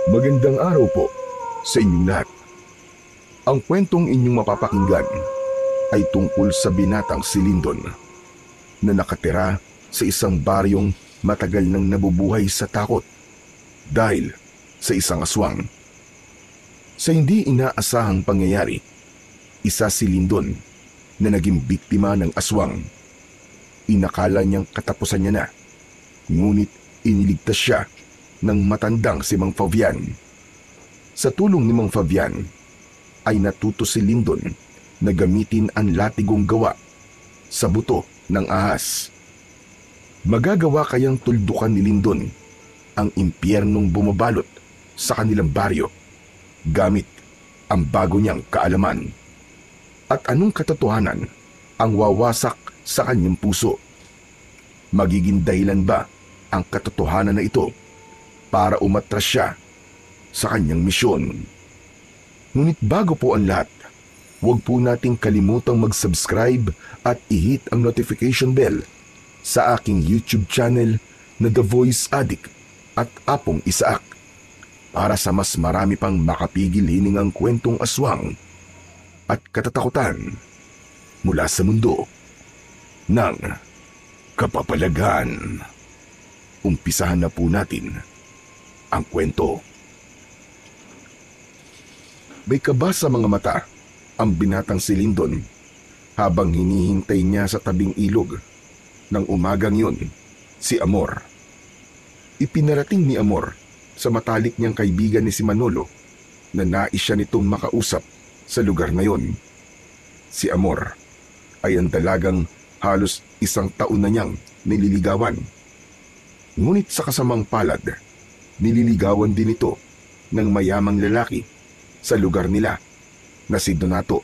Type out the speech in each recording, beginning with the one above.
Magandang araw po sa inyong lahat. Ang kwentong inyong mapapakinggan ay tungkol sa binatang si Lyndon na nakatira sa isang baryong matagal nang nabubuhay sa takot dahil sa isang aswang. Sa hindi inaasahang pangyayari, isa si Lyndon na naging biktima ng aswang. Inakala niyang katapusan niya na, ngunit iniligtas siya ng matandang si Mang Fabian. Sa tulong ni Mang Fabian, ay natuto si Lyndon na gamitin ang latigong gawa sa buto ng ahas. Magagawa kayang tuldukan ni Lyndon ang impyernong bumabalot sa kanilang baryo gamit ang bago niyang kaalaman? At anong katotohanan ang wawasak sa kanyang puso? Magiging dahilan ba ang katotohanan na ito para umatras siya sa kanyang misyon? Ngunit bago po ang lahat, huwag po nating kalimutang mag-subscribe at i-hit ang notification bell sa aking YouTube channel na The Voice Addict at Apong Isaak para sa mas marami pang makapigil hiningang kwentong aswang at katatakutan mula sa mundo ng kapapalagan. Umpisahan na po natin ang kwento. May kaba sa mga mata ang binatang si Lyndon habang hinihintay niya sa tabing ilog. Nang umagang yun, si Amor. Ipinarating ni Amor sa matalik niyang kaibigan ni si Manolo na nais siya nitong makausap sa lugar na yon. Si Amor ay ang dalagang halos 1 taon na niyang nililigawan. Ngunit sa kasamang palad, nililigawan din ito ng mayamang lalaki sa lugar nila na si Donato.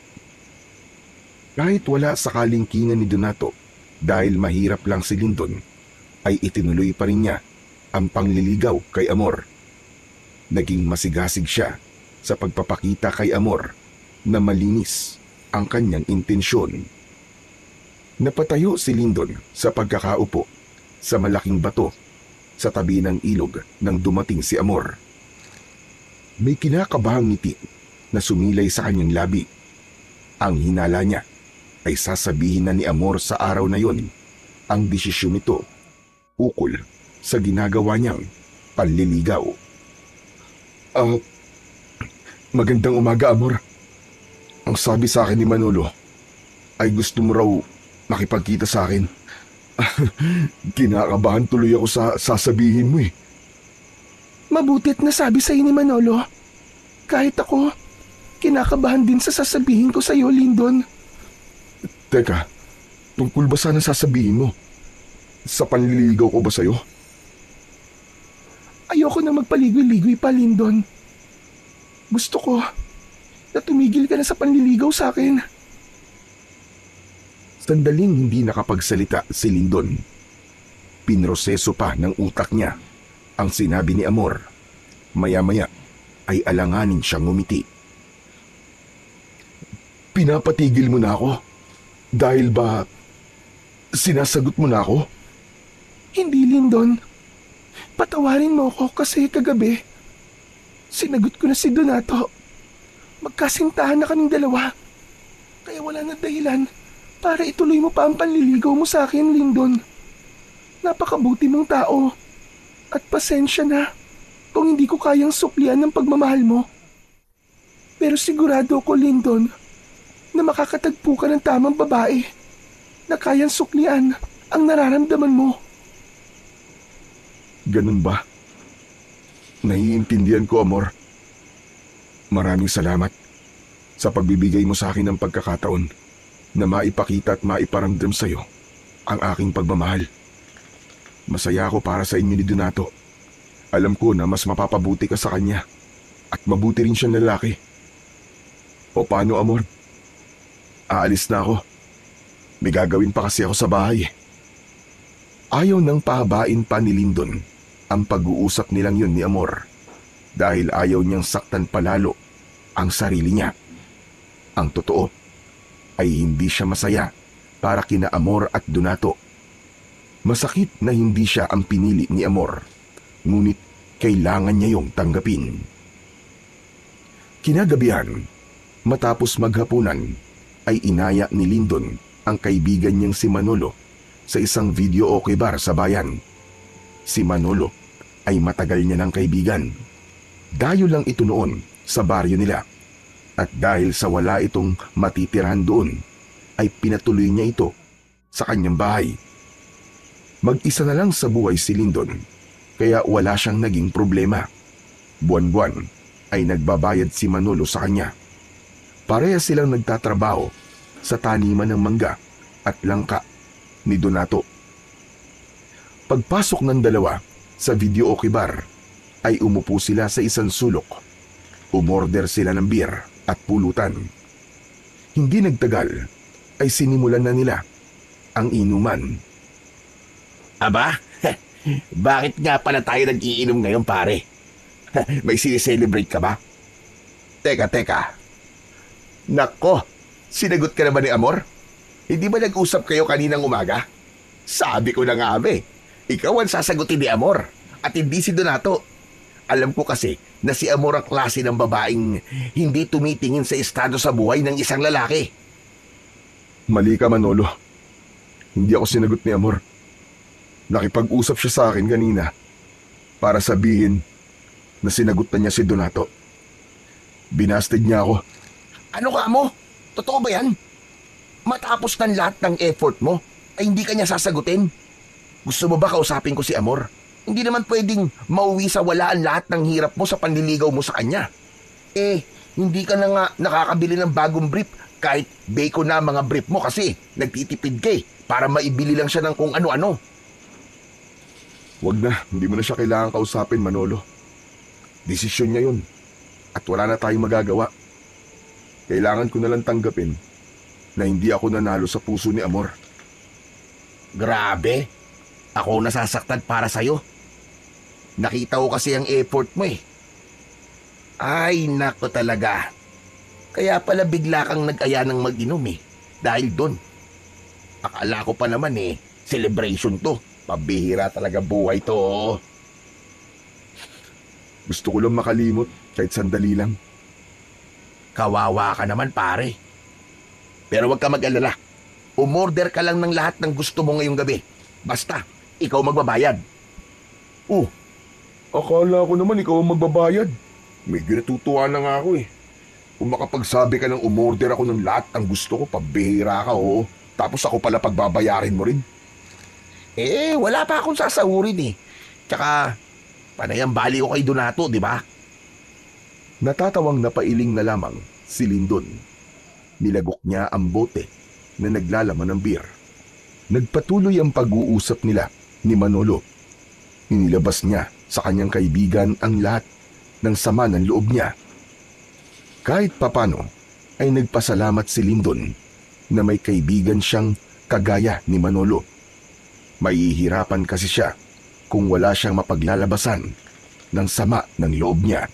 Kahit wala sa kalingkingan ni Donato dahil mahirap lang si Lyndon, ay itinuloy pa rin niya ang pangliligaw kay Amor. Naging masigasig siya sa pagpapakita kay Amor na malinis ang kanyang intensyon. Napatayo si Lyndon sa pagkakaupo sa malaking bato sa tabi ng ilog nang dumating si Amor. May kinakabahang ngiti na sumilay sa kanyang labi. Ang hinala niya ay sasabihin na ni Amor sa araw na yon ang desisyon nito ukol sa ginagawa niyang panliligaw. Magandang umaga, Amor. Ang sabi sa akin ni Manolo ay gusto mo raw makipagkita sa akin. Kinakabahan tuloy ako sa sasabihin mo eh. Mabutit na sabi sa ni Manolo. Kahit ako, kinakabahan din sa sasabihin ko sa iyo, Lyndon. Teka, tungkol ba sana sasabihin mo? Sa panliligaw ko ba sa'yo? Ayoko na magpaligoy-ligoy pa, Lyndon. Gusto ko na tumigil ka na sa panliligaw sa akin. Sandaling hindi nakapagsalita si Lyndon. Pinroseso pa ng utak niya ang sinabi ni Amor. Maya-maya ay alanganin siyang ngumiti. Pinapatigil mo na ako? Dahil ba sinasagot mo na ako? Hindi, Lyndon. Patawarin mo ako kasi kagabi sinagot ko na si Donato. Magkasintahan na kaming dalawa. Kaya wala na dahilan para ituloy mo pa ang panliligaw mo sa akin, Lyndon. Napakabuti mong tao. At pasensya na kung hindi ko kayang suklian ng pagmamahal mo. Pero sigurado ko, Lyndon, na makakatagpo ka ng tamang babae na kayang suklian ang nararamdaman mo. Ganun ba? Naiintindihan ko, Amor. Maraming salamat sa pagbibigay mo sa akin ng pagkakataon na maipakita at maiparamdam sa iyo ang aking pagmamahal. Masaya ako para sa inyo ni Donato. Alam ko na mas mapapabuti ka sa kanya at mabuti rin siyang lalaki. O paano, Amor? Aalis na ako. May gagawin pa kasi ako sa bahay. Ayaw nang pahabain pa ni Lyndon ang pag-uusap nilang yun ni Amor dahil ayaw niyang saktan palalo ang sarili niya. Ang totoo ay hindi siya masaya para kina Amor at Donato. Masakit na hindi siya ang pinili ni Amor, ngunit kailangan niya yung tanggapin. Kinagabihan, matapos maghapunan, ay inaya ni Lindon ang kaibigan niyang si Manolo sa isang video okay bar sa bayan. Si Manolo ay matagal niya ng kaibigan. Dayo lang ito noon sa baryo nila at dahil sa wala itong matitirahan doon ay pinatuloy niya ito sa kanyang bahay. Mag-isa na lang sa buhay si Lindon kaya wala siyang naging problema. Buwan-buwan ay nagbabayad si Manolo sa kanya. Pareha silang nagtatrabaho sa taniman ng mangga at langka ni Donato. Pagpasok ng dalawa sa video okay bar, ay umupo sila sa isang sulok. Umorder sila ng beer at pulutan. Hindi nagtagal, ay sinimulan na nila ang inuman. Aba, bakit nga pala tayo nag-iinom ngayon, pare? May sineselebrate ka ba? Teka. Nako, sinagot ka na ba ni Amor? Hindi ba nag-usap kayo kaninang umaga? Sabi ko na nga ikaw ang sasagutin ni Amor at hindi si Donato. Alam ko kasi na si Amor ang klase ng babaeng hindi tumitingin sa estado sa buhay ng isang lalaki. Mali ka, Manolo. Hindi ako sinagot ni Amor. Nakipag-usap siya sa akin kanina para sabihin na sinagot na niya si Donato. Binasted niya ako. Ano ka mo? Totoo ba yan? Matapos ng lahat ng effort mo, ay hindi ka niya sasagutin? Gusto mo ba kausapin ko si Amor? Hindi naman pwedeng mauwi sa walaan lahat ng hirap mo sa panliligaw mo sa kanya. Hindi ka na nga nakakabili ng bagong brief kahit bacon na mga brief mo kasi nagtitipid ka para maibili lang siya ng kung ano-ano. Wag na, hindi mo na siya kailangan kausapin, Manolo. Desisyon niya yun at wala na tayong magagawa. Kailangan ko na lang tanggapin na hindi ako nanalo sa puso ni Amor. Grabe, ako nasasaktan para sa'yo. Nakita ko kasi ang effort mo Ay, nako talaga. Kaya pala bigla kang nag-aya ng mag-inom dahil doon. Akala ko pa naman celebration to. Pabihira talaga buhay to. Gusto ko lang makalimot kahit sandali lang. Kawawa ka naman, pare. Pero wag ka mag-alala. Umorder ka lang ng lahat ng gusto mo ngayong gabi. Basta, ikaw magbabayad. Akala ko naman ikaw ang magbabayad. Medyo natutuwa na nga ako Kung makapagsabi ka ng umorder ako ng lahat ng gusto ko, pabihira ka Tapos ako pala pagbabayarin mo rin. Wala pa akong sasahurin Tsaka, panayang bali ko kay Donato, di ba? Natatawang napailing na lamang si Lindon. Nilagok niya ang bote na naglalaman ng beer. Nagpatuloy ang pag-uusap nila ni Manolo. Inilabas niya sa kanyang kaibigan ang lahat ng sama ng loob niya. Kahit papano ay nagpasalamat si Lindon na may kaibigan siyang kagaya ni Manolo. Mahihirapan kasi siya kung wala siyang mapaglalabasan ng sama ng loob niya.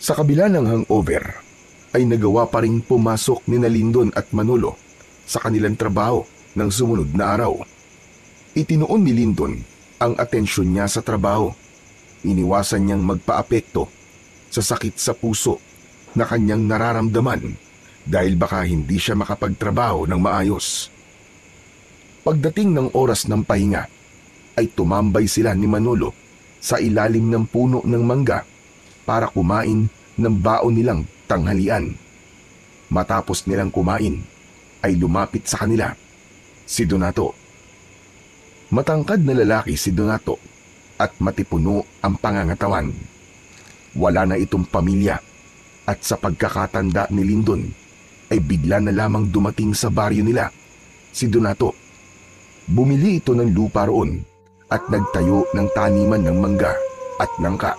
Sa kabila ng hangover, ay nagawa pa rin pumasok ni Lindon at Manolo sa kanilang trabaho ng sumunod na araw. Itinuon ni Lindon ang atensyon niya sa trabaho. Iniwasan niyang magpaapekto sa sakit sa puso na kanyang nararamdaman dahil baka hindi siya makapagtrabaho ng maayos. Pagdating ng oras ng pahinga, ay tumambay sila ni Manolo sa ilalim ng puno ng mangga para kumain ng baon nilang tanghalian. Matapos nilang kumain, ay lumapit sa kanila si Donato. Matangkad na lalaki si Donato at matipuno ang pangangatawan. Wala na itong pamilya at sa pagkakatanda ni Lindon ay bigla na lamang dumating sa baryo nila si Donato. Bumili ito ng lupa roon at nagtayo ng taniman ng mangga at nangka.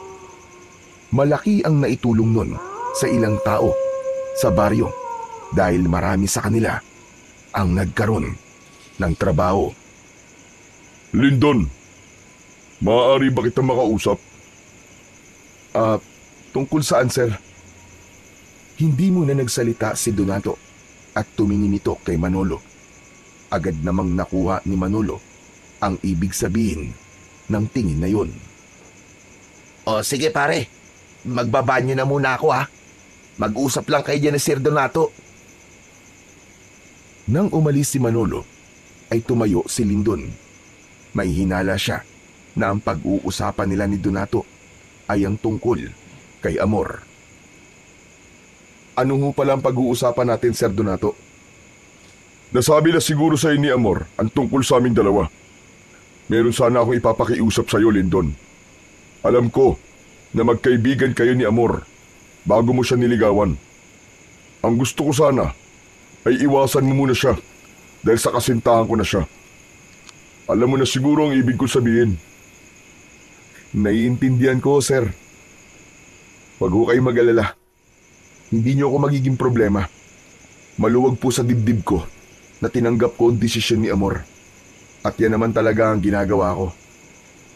Malaki ang naitulong nun sa ilang tao sa baryo dahil marami sa kanila ang nagkaroon ng trabaho. Lindon, maaari ba kita makausap? Tungkol saan, sir? Hindi muna nagsalita si Donato at tumingin ito kay Manolo. Agad namang nakuha ni Manolo ang ibig sabihin ng tingin na yun. O sige pare, magbabanyo na muna ako Mag-usap lang kayo dyan ni Sir Donato. Nang umalis si Manolo, ay tumayo si Lindon. May hinala siya na ang pag-uusapan nila ni Donato ay ang tungkol kay Amor. Ano ho pala ang pag-uusapan natin, Sir Donato? Nasabi na siguro sa ni Amor ang tungkol sa aming dalawa. Meron sana akong ipapakiusap sa iyo, Lindon. Alam ko na magkaibigan kayo ni Amor bago mo siya niligawan. Ang gusto ko sana ay iwasan mo muna siya dahil sa kasintahan ko na siya. Alam mo na siguro ang ibig ko sabihin. Naiintindihan ko, sir. Huwag ho kayo mag-alala. Hindi niyo ako magiging problema. Maluwag po sa dibdib ko na tinanggap ko ang desisyon ni Amor. At yan naman talaga ang ginagawa ko.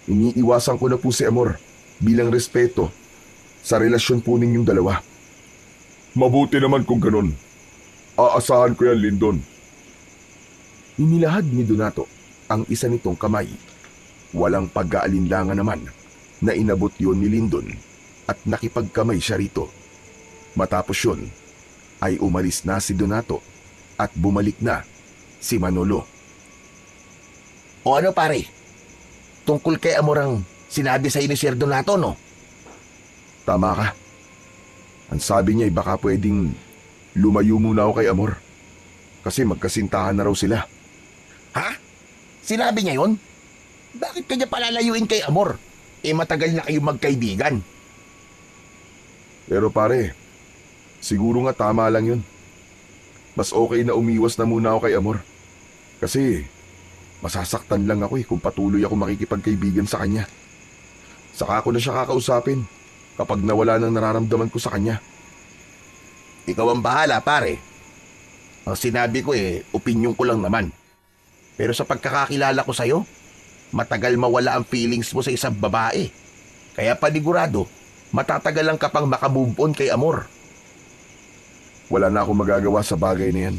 Iniiwasan ko na po si Amor bilang respeto sa relasyon po ninyong dalawa. Mabuti naman kung ganun. Aasahan ko yan, Lindon. Inilahad ni Donato ang isa nitong kamay. Walang pag-aalinlangan naman na inabot yon ni Lindon at nakipagkamay siya rito. Matapos yun, ay umalis na si Donato at bumalik na si Manolo. O ano pare? Tungkol kay Amor ang sinabi sa ni Sir Donato, no? Tama ka. Ang sabi niya ay baka pwedeng lumayo muna ako kay Amor. Kasi magkasintahan na raw sila. Ha? Sinabi niya yun? Bakit kanya palalayuin kay Amor? Matagal na kayo magkaibigan. Pero pare, siguro nga tama lang yun. Mas okay na umiwas na muna ako kay Amor. Kasi masasaktan lang ako kung patuloy ako makikipagkaibigan sa kanya. Saka ako na siya kakausapin kapag nawala ng nararamdaman ko sa kanya. Ikaw ang bahala, pare. Ang sinabi ko opinyon ko lang naman. Pero sa pagkakakilala ko sa'yo, matagal mawala ang feelings mo sa isang babae. Kaya panigurado, matatagalan ka pang makamove on kay Amor. Wala na akong magagawa sa bagay na yan.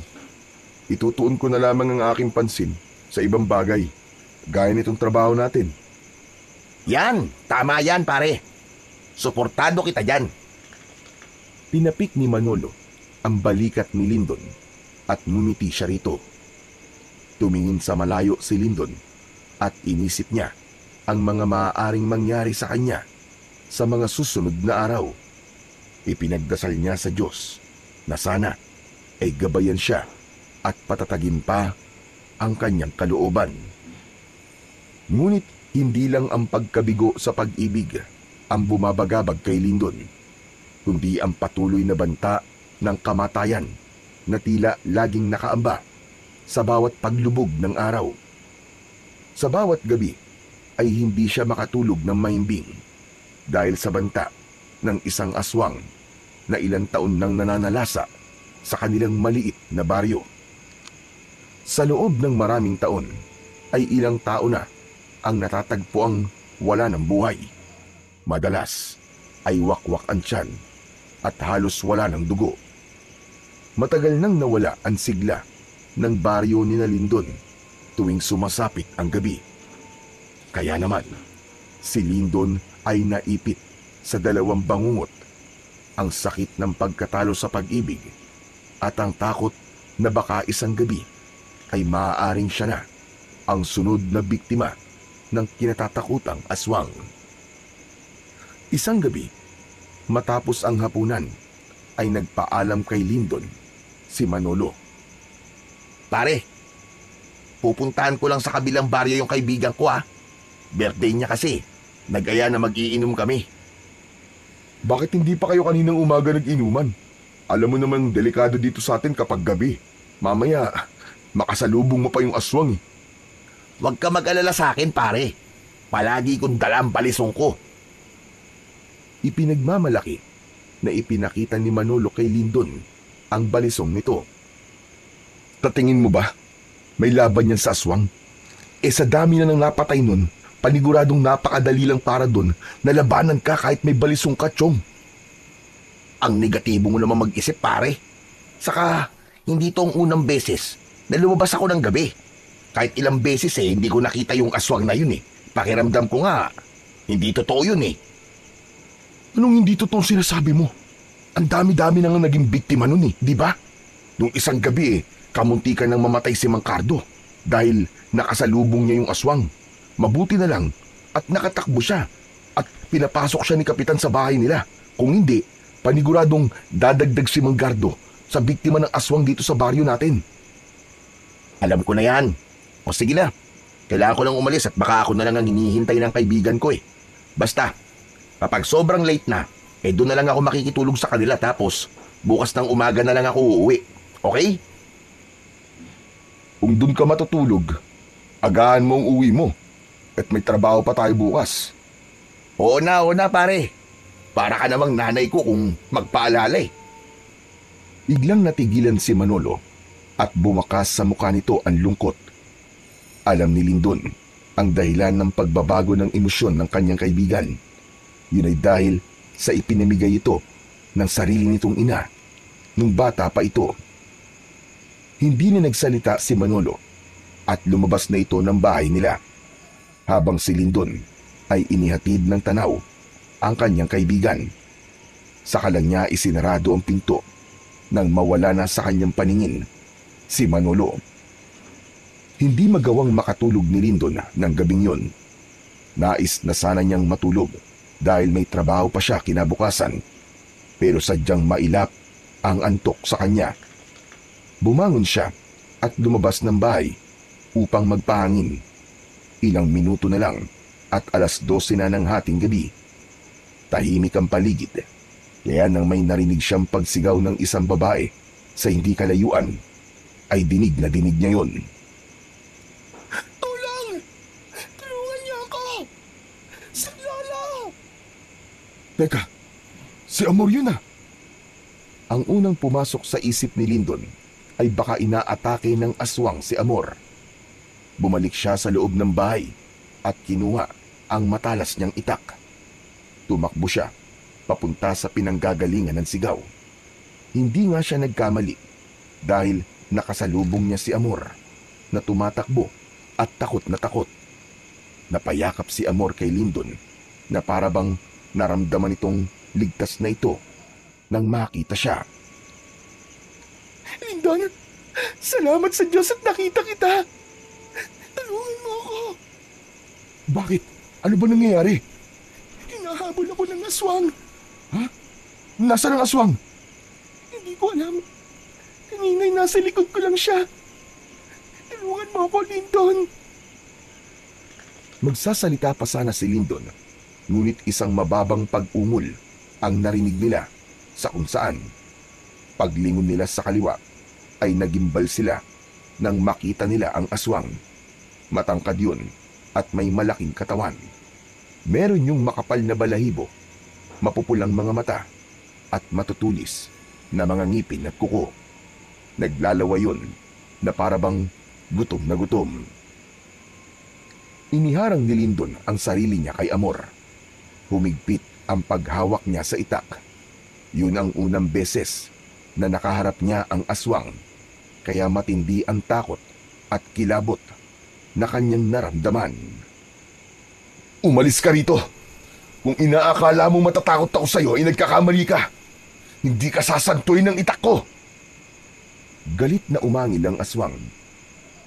Itutuon ko na lamang ang aking pansin sa ibang bagay, gaya nitong trabaho natin. Yan, tama yan pare. Suportado kita dyan. Pinapik ni Manolo ang balikat ni Lindon at ngumiti siya rito. Tumingin sa malayo si Lindon at inisip niya ang mga maaaring mangyari sa kanya sa mga susunod na araw. Ipinagdasal niya sa Diyos na sana ay gabayan siya at patatagin pa ang kanyang kalooban. Ngunit hindi lang ang pagkabigo sa pag-ibig ang bumabagabag kay Lindon, kundi ang patuloy na banta ng kamatayan na tila laging nakaamba sa bawat paglubog ng araw. Sa bawat gabi ay hindi siya makatulog ng mahimbing dahil sa banta ng isang aswang na ilang taon nang nananalasa sa kanilang maliit na baryo. Sa loob ng maraming taon ay ilang tao na ang natatagpo ang wala ng buhay. Madalas ay wakwak ang tiyan at halos wala ng dugo. Matagal nang nawala ang sigla ng baryo ni Lindon tuwing sumasapit ang gabi. Kaya naman, si Lindon ay naipit sa dalawang bangungot, ang sakit ng pagkatalo sa pag-ibig at ang takot na baka isang gabi ay maaaring siya na ang sunod na biktima ng kinatatakutang aswang. Isang gabi, matapos ang hapunan, ay nagpaalam kay Lindon si Manolo. Pare, pupuntahan ko lang sa kabilang baryo yung kaibigan ko ha. Birthday niya kasi. Nag-aya na mag-iinom kami. Bakit hindi pa kayo kaninang umaga nag-inuman? Alam mo namang delikado dito sa atin kapag gabi. Mamaya, makasalubong mo pa yung aswang eh. Huwag ka mag-alala sa akin pare. Palagi kong dala ang balisong ko. Ipinagmamalaki na ipinakita ni Manolo kay Lindon ang balisong nito. Tatingin mo ba? May laban yan sa aswang. Sa dami na nang napatay nun, paniguradong napakadali lang para dun na labanan ka kahit may balisong ka, Chong. Ang negatibo mo naman mag-isip pare. Saka, hindi to ang unang beses na lumabas ako ng gabi. Kahit ilang beses hindi ko nakita yung aswang na yun eh. Pakiramdam ko nga, hindi totoo yun eh. Anong hindi totoong sinasabi mo? Ang dami-dami na nga naging biktima nun di ba? Nung isang gabi kamuntikan nang mamatay si Mang Cardo dahil nakasalubong niya yung aswang. Mabuti na lang at nakatakbo siya at pinapasok siya ni Kapitan sa bahay nila. Kung hindi, paniguradong dadagdag si Mang Gardo sa biktima ng aswang dito sa baryo natin. Alam ko na yan. O sige na. Kailangan ko lang umalis at baka ako na lang ang hinihintay ng kaibigan ko Basta, kapag sobrang late na, doon na lang ako makikitulog sa kanila tapos bukas ng umaga na lang ako uuwi. Okay? Kung doon ka matutulog, agahan mo ang uwi mo at may trabaho pa tayo bukas. Oo na pare. Para ka namang nanay ko kung magpaalala Biglang natigilan si Manolo at bumakas sa mukha nito ang lungkot. Alam ni Lindon ang dahilan ng pagbabago ng emosyon ng kanyang kaibigan. Yun ay dahil sa ipinamigay ito ng sarili nitong ina nung bata pa ito. Hindi na nagsalita si Manolo at lumabas na ito ng bahay nila habang si Lindon ay inihatid ng tanaw ang kanyang kaibigan. Saka lang niya isinarado ang pinto nang mawala na sa kanyang paningin si Manolo. Hindi magawang makatulog ni Lindon ng gabing yon. Nais na sana niyang matulog dahil may trabaho pa siya kinabukasan, pero sadyang mailap ang antok sa kanya. Bumangon siya at lumabas ng bahay upang magpahangin. Ilang minuto na lang at 12:00 na ng hating gabi. Tahimik ang paligid, kaya nang may narinig siyang pagsigaw ng isang babae sa hindi kalayuan, ay dinig na dinig niya yon. Tulong! Tulungan niyo ako! Si Lola! Teka, si Amor yun Ang unang pumasok sa isip ni Lindon ay baka inaatake ng aswang si Amor. Bumalik siya sa loob ng bahay at kinuha ang matalas niyang itak. Tumakbo siya papunta sa pinanggagalingan ng sigaw. Hindi nga siya nagkamali dahil nakasalubong niya si Amor na tumatakbo at takot na takot. Napayakap si Amor kay Lindon na para bang naramdaman itong ligtas na ito nang makita siya. Lindon, salamat sa Diyos at nakita kita. Tulungan mo ako. Bakit? Ano ba nangyayari? Hinahabol ako ng aswang. Ha? Nasaan ang aswang? Hindi ko alam. Kanina'y nasa likod ko lang siya. Tulungan mo ako, Lindon. Magsasalita pa sana si Lindon, ngunit isang mababang pag-ungol ang narinig nila sa kung saan. Paglingon nila sa kaliwa ay nagimbal sila nang makita nila ang aswang. Matangkad yun at may malaking katawan. Meron yung makapal na balahibo, mapupulang mga mata at matutulis na mga ngipin at kuko. Naglalawa yun na parabang gutom na gutom. Iniharang ni Lindon ang sarili niya kay Amor. Humigpit ang paghawak niya sa itak. Yun ang unang beses na nakaharap niya ang aswang, kaya matindi ang takot at kilabot na kanyang naramdaman. Umalis ka rito! Kung inaakala mo matatakot ako sa'yo ay nagkakamali ka. Hindi ka sasantuin ng itak ko! Galit na umangil ang aswang.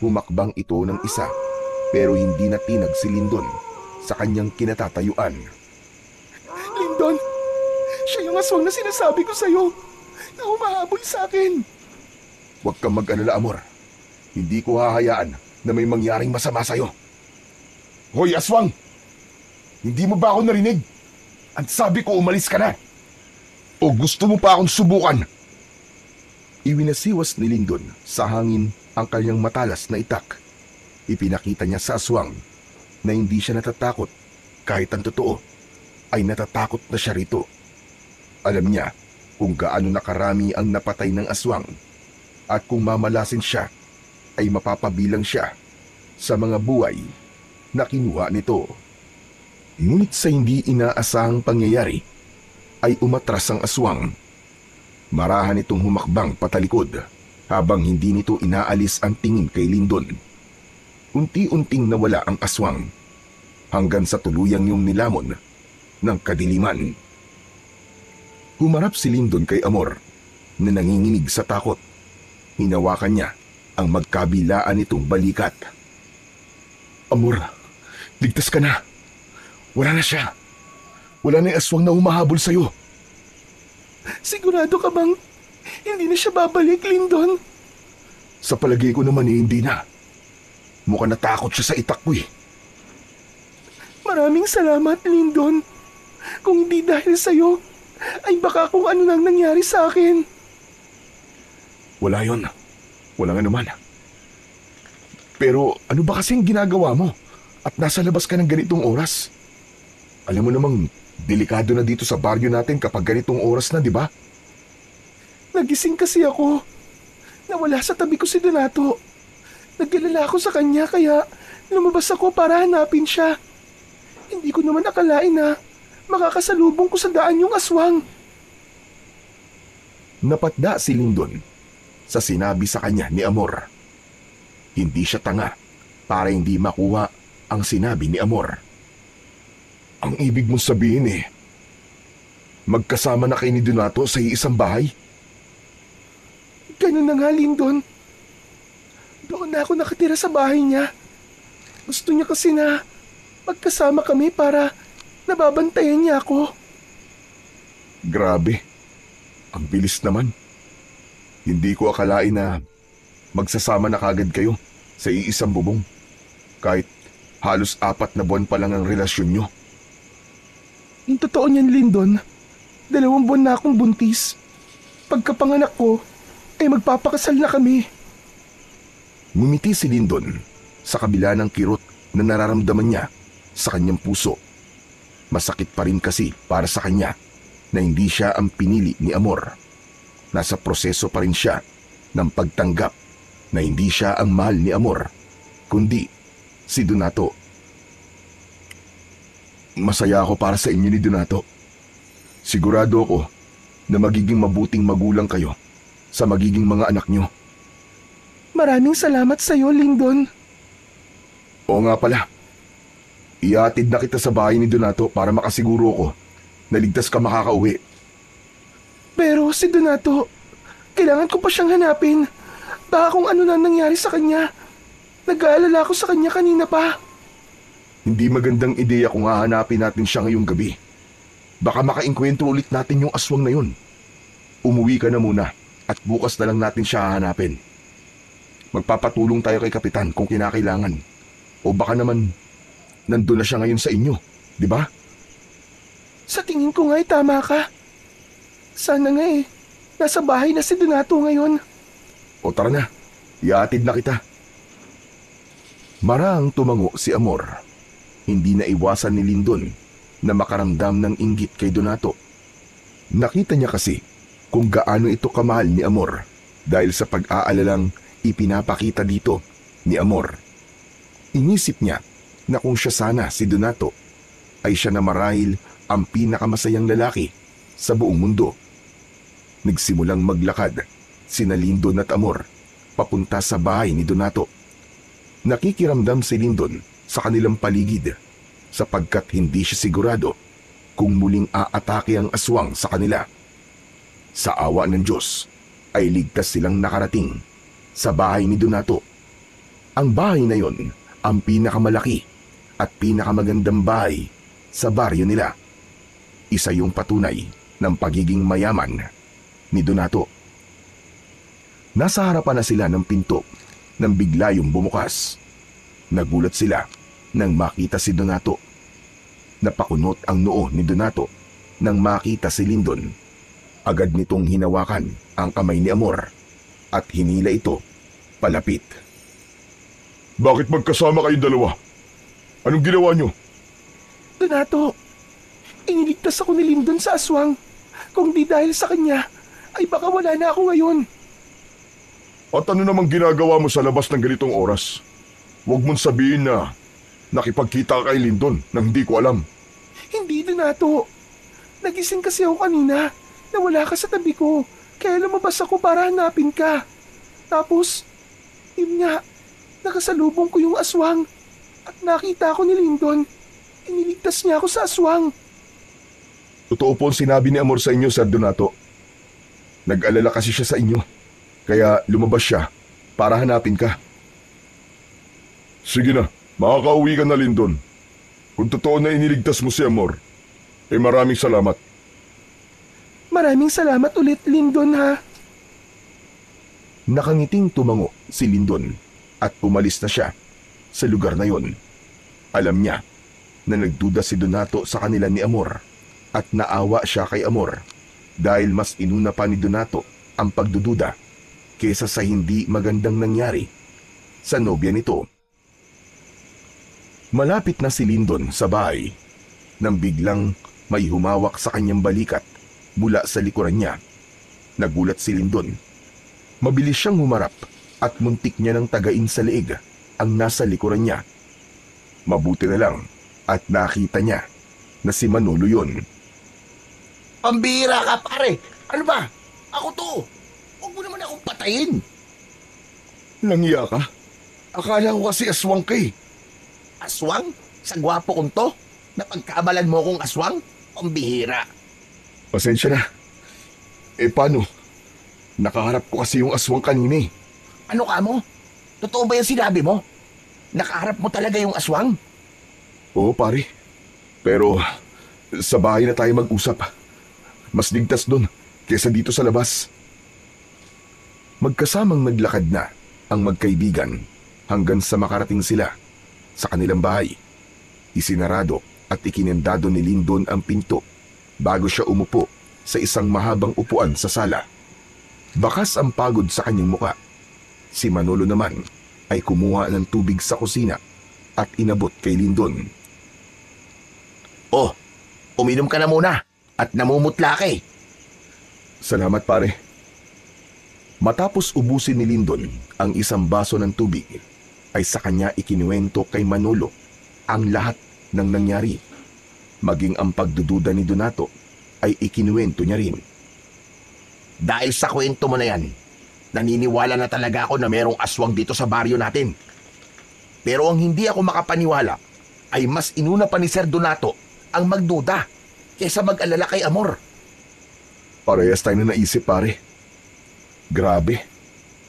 Humakbang ito ng isa pero hindi natinag si Lindon sa kanyang kinatatayuan. Lindon, siya yung aswang na sinasabi ko sa'yo na humahabol sa akin. Huwag kang mag-alala, Amor. Hindi ko hahayaan na may mangyaring masama sa'yo. Hoy, aswang! Hindi mo ba ako narinig? At sabi ko umalis ka na. O gusto mo pa akong subukan? Iwinasiwas ni Lindon sa hangin ang kanyang matalas na itak. Ipinakita niya sa aswang na hindi siya natatakot kahit ang totoo ay natatakot na siya rito. Alam niya kung gaano nakarami ang napatay ng aswang at kung mamalasin siya ay mapapabilang siya sa mga buhay na kinuha nito. Ngunit sa hindi inaasahang pangyayari ay umatras ang aswang. Marahan itong humakbang patalikod habang hindi nito inaalis ang tingin kay Lindon. Unti-unting nawala ang aswang hanggang sa tuluyang yung nilamon ng kadiliman. Humarap si Lindon kay Amor na nanginginig sa takot. Hinawakan niya ang magkabilaan nitong balikat. Amor, ligtas ka na. Wala na siya. Wala na yung aswang na humahabol sa'yo. Sigurado ka bang hindi na siya babalik, Lindon? Sa palagay ko naman hindi na. Mukhang natakot siya sa itak ko eh. Maraming salamat, Lindon. Kung hindi dahil sa'yo, ay baka kung ano nang nangyari sa akin. Wala yon. Wala nga naman. Pero ano ba kasing ginagawa mo? At nasa labas ka ng ganitong oras? Alam mo namang delikado na dito sa baryo natin kapag ganitong oras na, di ba? Nagising kasi ako. Nawala sa tabi ko si Donato. Naggalala ako sa kanya kaya lumabas ako para hanapin siya. Hindi ko naman akalain na makakasalubong ko sa daan yung aswang. Napatda si Lindon sa sinabi sa kanya ni Amor. Hindi siya tanga para hindi makuha ang sinabi ni Amor. Ang ibig mong sabihin magkasama na kayo ni Donato sa iisang bahay? Ganun na nga, Lindon. Doon na ako nakatira sa bahay niya. Gusto niya kasi na magkasama kami para nababantayan niya ako. Grabe. Ang bilis naman. Hindi ko akalain na magsasama na kagad kayo sa iisang bubong. Kahit halos 4 na buwan pa lang ang relasyon nyo. Yung totoo niyan, Lindon, 2 buwan na akong buntis. Pagkapanganak ko, ay magpapakasal na kami. Ngumiti si Lindon sa kabila ng kirot na nararamdaman niya sa kanyang puso. Masakit pa rin kasi para sa kanya na hindi siya ang pinili ni Amor. Nasa proseso pa rin siya ng pagtanggap na hindi siya ang mahal ni Amor, kundi si Donato. Masaya ako para sa inyo ni Donato. Sigurado ako na magiging mabuting magulang kayo sa magiging mga anak nyo. Maraming salamat sa iyo, Lindon. Oo nga pala. Iatid na kita sa bahay ni Donato para makasiguro ko na ligtas ka makakauwi. Pero si Donato, kailangan ko pa siyang hanapin. Baka kung ano na nangyari sa kanya. Nag-aalala ako sa kanya kanina pa. Hindi magandang ideya kung hahanapin natin siya ngayong gabi. Baka makainkwentro ulit natin yung aswang na yun. Umuwi ka na muna at bukas na lang natin siya hahanapin. Magpapatulong tayo kay Kapitan kung kinakailangan. O baka naman nandun na siya ngayon sa inyo, di ba? Sa tingin ko nga ay tama ka. Sana nga nasa bahay na si Donato ngayon. O tara na, iatid na kita. Marang tumango si Amor. Hindi na iwasan ni Lindon na makaramdam ng inggit kay Donato. Nakita niya kasi kung gaano ito kamahal ni Amor dahil sa pag-aalalang ipinapakita dito ni Amor. Inisip niya na kung siya sana si Donato ay siya na marahil ang pinakamasayang lalaki sa buong mundo. Nagsimulang maglakad sina Lindon at Amor papunta sa bahay ni Donato. Nakikiramdam si Lindon sa kanilang paligid sapagkat hindi siya sigurado kung muling aatake ang aswang sa kanila. Sa awa ng Diyos ay ligtas silang nakarating sa bahay ni Donato. Ang bahay na yon ang pinakamalaki at pinakamagandang bahay sa baryo nila. Isa yung patunay ng pagiging mayaman ni Donato. Nasa harapan na sila ng pinto nang bigla yung bumukas. Nagulat sila nang makita si Donato. Napakunot ang noo ni Donato nang makita si Lindon. Agad nitong hinawakan ang kamay ni Amor at hinila ito palapit. Bakit magkasama kayong dalawa? Anong ginawa nyo? Donato, iniligtas ako ni Lindon sa aswang. Kung di dahil sa kanya, ay baka wala na ako ngayon. At ano namang ginagawa mo sa labas ng ganitong oras? Huwag mong sabihin na nakipagkita ka kay Lindon nang hindi ko alam. Hindi, Donato. Nagising kasi ako kanina na wala ka sa tabi ko. Kaya lumabas ako para hanapin ka. Tapos, yun nga, nakasalubong ko yung aswang. At nakita ko ni Lindon. Iniligtas niya ako sa aswang. Totoo po ang sinabi ni Amor sa inyo, Sir Donato. Nag-alala kasi siya sa inyo, kaya lumabas siya para hanapin ka. Sige na, makakauwi ka na, Lindon. Kung totoo na iniligtas mo si Amor, maraming salamat. Maraming salamat ulit, Lindon, ha? Nakangiting tumango si Lindon at umalis na siya sa lugar na yon. Alam niya na nagduda si Donato sa kanila ni Amor at naawa siya kay Amor dahil mas inuna pa ni Donato ang pagdududa kesa sa hindi magandang nangyari sa nobya nito. Malapit na si Lindon sa bahay nang biglang may humawak sa kanyang balikat mula sa likuran niya. Nagulat si Lindon. Mabilis siyang humarap at muntik niya ng tagain sa leeg ang nasa likuran niya. Mabuti na lang at nakita niya na si Manolo yun. Pambira ka, pare! Ano ba? Ako to! Huwag mo naman akong patayin! Nangya ka? Akala ko kasi aswang ka eh. Aswang? Sa gwapo kong to? Napagkamalan mo kong aswang? Pambihira! Pasensya na. Paano? Nakaharap ko kasi yung aswang kanina eh. Ano ka mo? Totoo ba yung sinabi mo? Nakaharap mo talaga yung aswang? Oo pare. Pero sa bahay na tayo mag-usap. Mas ligtas doon kesa dito sa labas. Magkasamang naglakad na ang magkaibigan hanggang sa makarating sila sa kanilang bahay. Isinarado at ikinendado ni Lindon ang pinto bago siya umupo sa isang mahabang upuan sa sala. Bakas ang pagod sa kanyang muka. Si Manolo naman ay kumuha ng tubig sa kusina at inabot kay Lindon. Oh, uminom ka na muna at namumutla ka eh. Salamat pare. Matapos ubusin ni Lindon ang isang baso ng tubig, ay sa kanya ikinuwento kay Manolo ang lahat ng nangyari. Maging ang pagdududa ni Donato ay ikinuwento niya rin. Dahil sa kwento mo na yan, naniniwala na talaga ako na merong aswang dito sa baryo natin. Pero ang hindi ako makapaniwala ay mas inuna pa ni Sir Donato ang magduda kaysa mag-alala kay Amor. Parehas tayo na naisip pare. Grabe.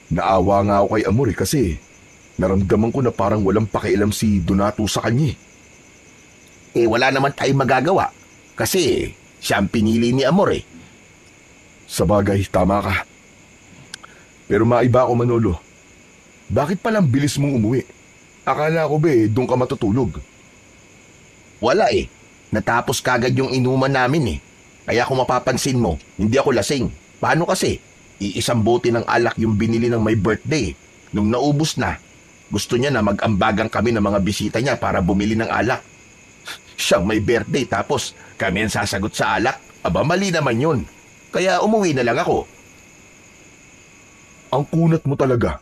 Naawa nga ako kay Amor kasi naramdaman ko na parang walang pakialam si Donato sa kanya. Wala naman tayong magagawa kasi siya ang pinili ni Amor eh. Sa bagay, tama ka. Pero maiba ako Manolo. Bakit palang bilis mong umuwi? Akala ko ba doon ka matutulog? Wala eh. Natapos kagad yung inuman namin eh. Kaya kung mapapansin mo, hindi ako lasing. Paano kasi? Iisang bote ng alak yung binili ng may birthday. Nung naubos na, gusto niya na mag-ambagan kami ng mga bisita niya para bumili ng alak. Siyang may birthday tapos kami ang sasagot sa alak. Aba, mali naman yun. Kaya umuwi na lang ako. Ang kunat mo talaga.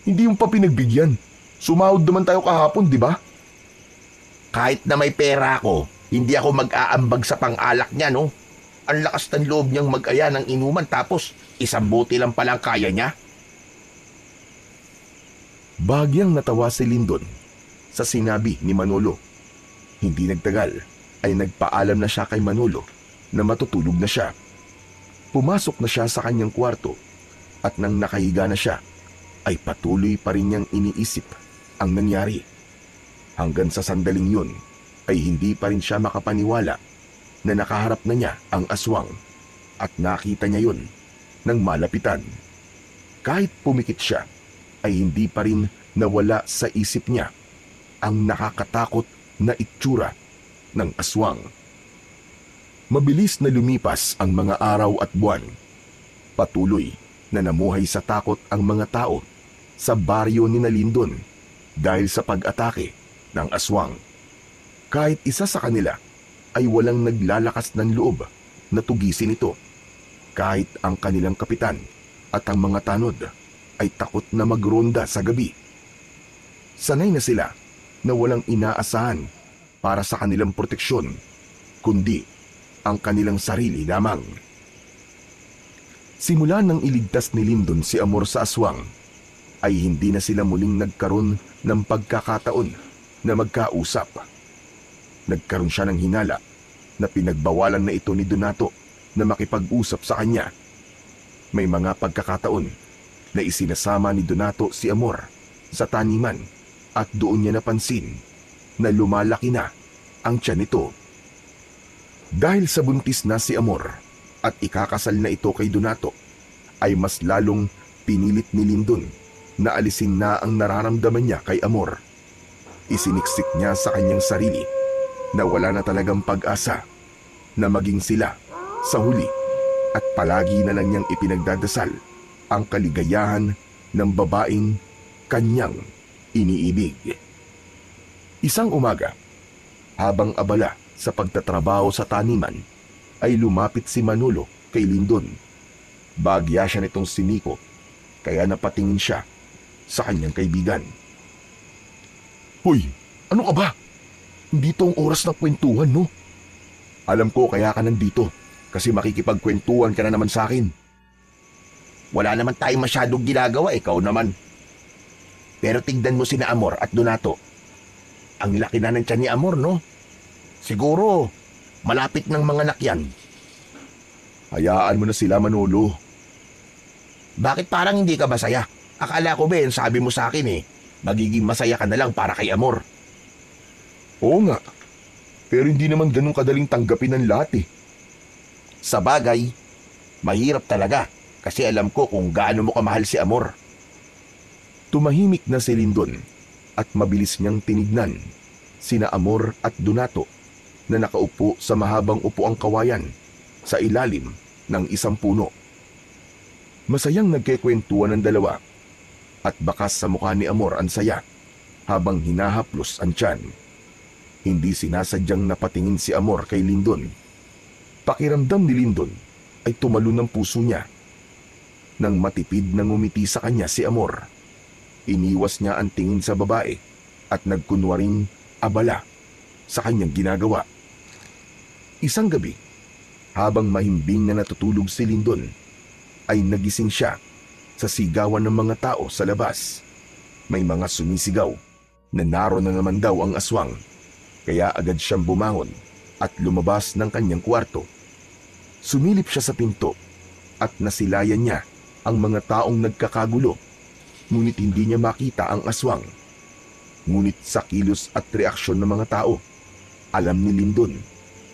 Hindi yung pa pinagbigyan. Sumahod naman tayo kahapon, di ba? Kahit na may pera ako, hindi ako mag-aambag sa pang-alak niya, no? Ang lakas ng loob niyang mag-aya ng inuman tapos isang bote lang palang kaya niya. Bagyang natawa si Lindon sa sinabi ni Manolo. Hindi nagtagal ay nagpaalam na siya kay Manolo na matutulog na siya. Pumasok na siya sa kanyang kwarto at nang nakahiga na siya ay patuloy pa rin niyang iniisip ang nangyari. Hanggang sa sandaling yun ay hindi pa rin siya makapaniwala na nakaharap na niya ang aswang at nakita niya yun ng malapitan. Kahit pumikit siya ay hindi pa rin nawala sa isip niya ang nakakatakot na itsura ng aswang. Mabilis na lumipas ang mga araw at buwan. Patuloy na namuhay sa takot ang mga tao sa baryo ni Lindon dahil sa pag-atake ng aswang. Kahit isa sa kanila ay walang naglalakas ng loob na tugisin ito. Kahit ang kanilang kapitan at ang mga tanod ay takot na magronda sa gabi. Sanay na sila na walang inaasahan para sa kanilang proteksyon, kundi ang kanilang sarili lamang. Simula nang iligtas ni Lindon si Amor sa aswang, ay hindi na sila muling nagkaroon ng pagkakataon na magkausap. Nagkaroon siya ng hinala na pinagbawalan na ito ni Donato na makipag-usap sa kanya. May mga pagkakataon na isinasama ni Donato si Amor sa taniman at doon niya napansin na lumalaki na ang tiyan nito. Dahil sa buntis na si Amor at ikakasal na ito kay Donato, ay mas lalong pinilit ni Lindon na alisin na ang nararamdaman niya kay Amor. Isiniksik niya sa kanyang sarili na wala na talagang pag-asa na maging sila sa huli at palagi na lang niyang ipinagdadasal ang kaligayahan ng babaeng kanyang iniibig. Isang umaga, habang abala sa pagtatrabaho sa taniman, ay lumapit si Manolo kay Lindon. Bagya siya nitong si Nico, kaya napatingin siya sa kanyang kaibigan. Hoy, ano ka ba? Hindi to ang oras ng kwentuhan, no? Alam ko kaya ka nandito kasi makikipagkwentuhan ka na naman sa akin. Wala naman tayong masyadong ginagawa, ikaw naman. Pero tignan mo sina Amor at Donato. Ang laki na ng tiyan ni Amor, no? Siguro, malapit ng mga anak yan. Hayaan mo na sila, Manolo. Bakit parang hindi ka masaya? Akala ko, Ben, sabi mo sa akin magiging masaya ka na lang para kay Amor. Oo nga, pero hindi naman ganun kadaling tanggapin ng lahat eh. Sa bagay, mahirap talaga kasi alam ko kung gaano mo kamahal si Amor. Tumahimik na si Lindon at mabilis niyang tinignan sina Amor at Donato na nakaupo sa mahabang upuang kawayan sa ilalim ng isang puno. Masayang nagkikwentuhan ng dalawa at bakas sa mukha ni Amor ang saya habang hinahaplos ang tiyan. Hindi sinasadyang napatingin si Amor kay Lindon. Pakiramdam ni Lindon ay tumalon ng puso niya. Nang matipid na ngumiti sa kanya si Amor, iniwas niya ang tingin sa babae at nagkunwaring abala sa kanyang ginagawa. Isang gabi, habang mahimbing na natutulog si Lindon, ay nagising siya sa sigawan ng mga tao sa labas. May mga sumisigaw na naroon na naman daw ang aswang, kaya agad siyang bumangon at lumabas ng kanyang kwarto. Sumilip siya sa pinto at nasilayan niya ang mga taong nagkakagulo, ngunit hindi niya makita ang aswang. Ngunit sa kilos at reaksyon ng mga tao, alam ni Lindon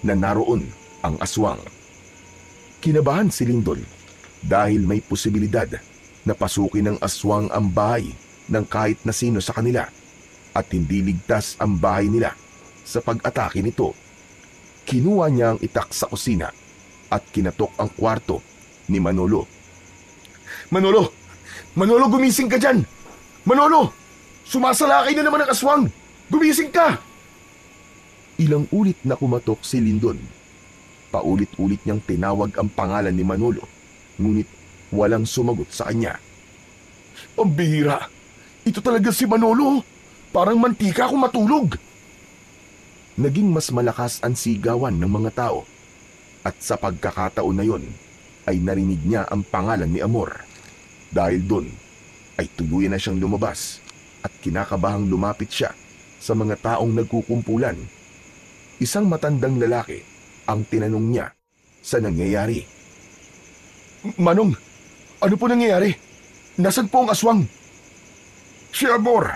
na naroon ang aswang. Kinabahan si Lindon dahil may posibilidad na pasukin ng aswang ang bahay ng kahit na sino sa kanila at hindi ligtas ang bahay nila sa pag-atake nito. Kinuha niya ang itak sa kusina at kinatok ang kwarto ni Manolo. Manolo! Manolo, gumising ka dyan! Manolo! Sumasalakay na naman ang aswang! Gumising ka! Ilang ulit na kumatok si Lindon. Paulit-ulit niyang tinawag ang pangalan ni Manolo, ngunit walang sumagot sa kanya. Pambihira! Ito talaga si Manolo! Parang mantika kung matulog! Naging mas malakas ang sigawan ng mga tao at sa pagkakataon na yon ay narinig niya ang pangalan ni Amor. Dahil doon ay tuluyan na siyang lumabas at kinakabahang lumapit siya sa mga taong nagkukumpulan. Isang matandang lalaki ang tinanong niya sa nangyayari. Manong, ano po nangyayari? Nasaan po ang aswang? Si Amor,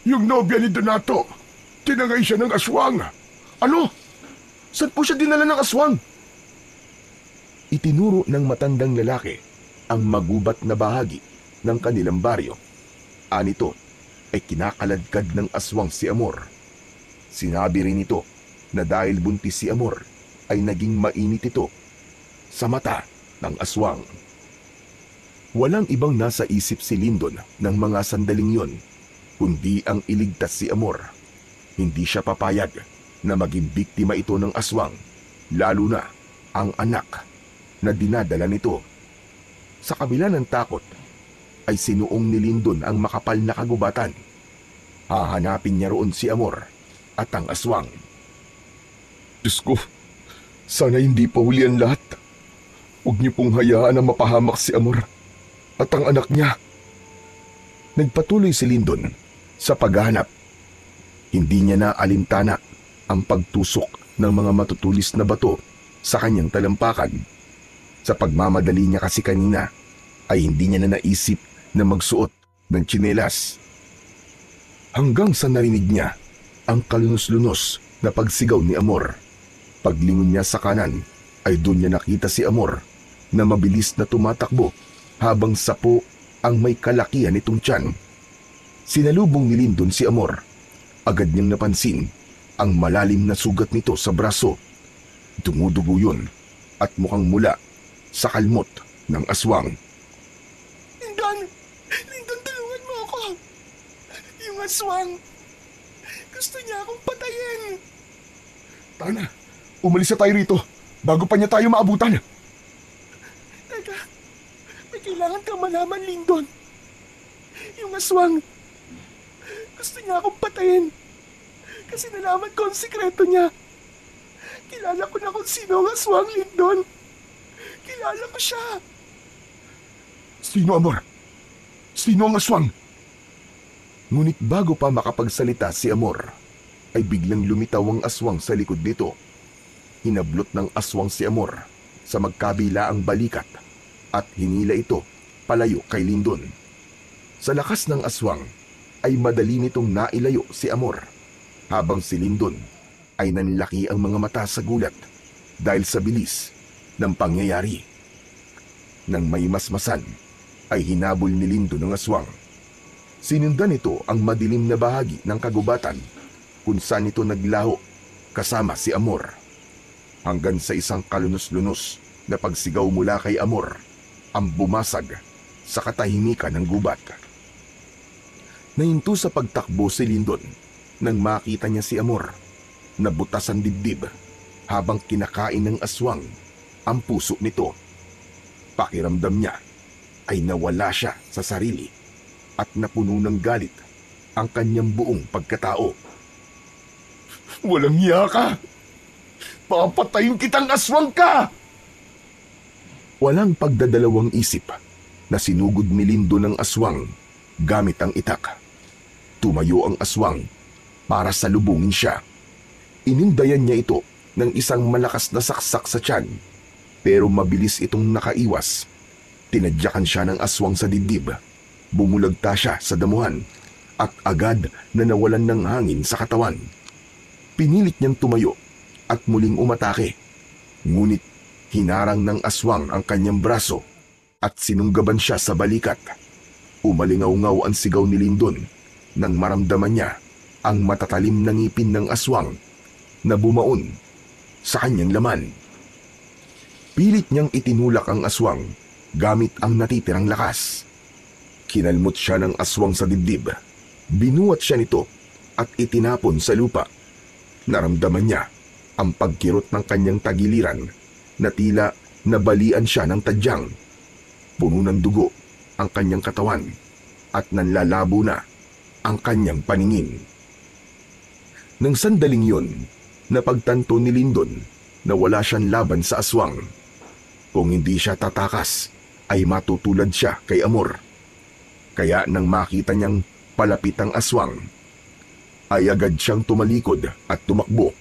yung nobya ni Donato. Tinangay siya ng aswang. Ano? Saan po siya dinala ng aswang? Itinuro ng matandang lalaki ang magubat na bahagi ng kanilang baryo. Anito ay kinakaladkad ng aswang si Amor. Sinabi rin ito na dahil buntis si Amor ay naging mainit ito sa mata ng aswang. Walang ibang nasa isip si Lindon ng mga sandaling yon, kundi ang iligtas si Amor. Hindi siya papayag na maging biktima ito ng aswang, lalo na ang anak na dinadala nito. Sa kabila ng takot, ay sinuong ni Lindon ang makapal na kagubatan. Hahanapin niya roon si Amor at ang aswang. Diyos ko, sana hindi pa huli ang lahat. Huwag niyo pong hayaan na mapahamak si Amor at ang anak niya. Nagpatuloy si Lindon sa paghahanap. Hindi niya na alintana ang pagtusok ng mga matutulis na bato sa kanyang talampakan. Sa pagmamadali niya kasi kanina ay hindi niya na naisip na magsuot ng tsinelas. Hanggang sa narinig niya ang kalunos-lunos na pagsigaw ni Amor. Paglingon niya sa kanan ay doon niya nakita si Amor na mabilis na tumatakbo habang sapo ang may kalakihan nitong tiyan. Sinalubong ni Lindon si Amor. Agad niyang napansin ang malalim na sugat nito sa braso. Dumudugo yun at mukhang mula sa kalmot ng aswang. Lindon, tulungan mo ako. Yung aswang, gusto niya akong patayin. Tana, umalis na tayo rito bago pa niya tayo maabutan. Teka, may kailangan kang malaman, Lindon. Yung aswang, gusto niya akong patayin. Kasi nalaman ko ang sikreto niya. Kilala ko na kung sino ang aswang, Lindon. Kilala ko siya. Sino, Amor? Sino ang aswang? Ngunit bago pa makapagsalita si Amor, ay biglang lumitaw ang aswang sa likod nito. Hinablot ng aswang si Amor sa magkabila ang balikat at hinila ito palayo kay Lindon. Sa lakas ng aswang ay madali nitong nailayo si Amor, habang si Lindon ay nanlaki ang mga mata sa gulat dahil sa bilis ng pangyayari. Nang may masmasan, ay hinabol ni Lindon ang aswang. Sinundan nito ang madilim na bahagi ng kagubatan kung saan ito naglaho kasama si Amor. Hanggang sa isang kalunos-lunos na pagsigaw mula kay Amor ang bumasag sa katahimikan ng gubat. Nahinto sa pagtakbo si Lindon nang makita niya si Amor na butas ang dibdib habang kinakain ng aswang ang puso nito. Pakiramdam niya ay nawala siya sa sarili at napuno ng galit ang kanyang buong pagkatao. Walang hiya ka! Papatayin kitang aswang ka! Walang pagdadalawang isip na sinugod ni Lindon ng aswang gamit ang itak. Tumayo ang aswang para salubungin siya. Inindayan niya ito ng isang malakas na saksak sa tiyan, pero mabilis itong nakaiwas. Tinadyakan siya ng aswang sa dibdib. Bumulagta siya sa damuhan at agad na nawalan ng hangin sa katawan. Pinilit niyang tumayo at muling umatake. Ngunit hinarang ng aswang ang kanyang braso at sinunggaban siya sa balikat. Umalingaw-ngaw ang sigaw ni Lindon nang maramdaman niya ang matatalim na ngipin ng aswang na bumaon sa kanyang laman. Pilit niyang itinulak ang aswang gamit ang natitirang lakas. Kinalmot siya ng aswang sa dibdib. Binuhat siya nito at itinapon sa lupa. Naramdaman niya ang pagkirot ng kanyang tagiliran na tila nabalian siya ng tadyang. Puno ng dugo ang kanyang katawan at nanlalabo na ang kanyang paningin. Nang sandaling yun, napagtanto ni Lindon na wala siyang laban sa aswang. Kung hindi siya tatakas, ay matutulad siya kay Amor. Kaya nang makita niyang palapit ang aswang, ay agad siyang tumalikod at tumakbo.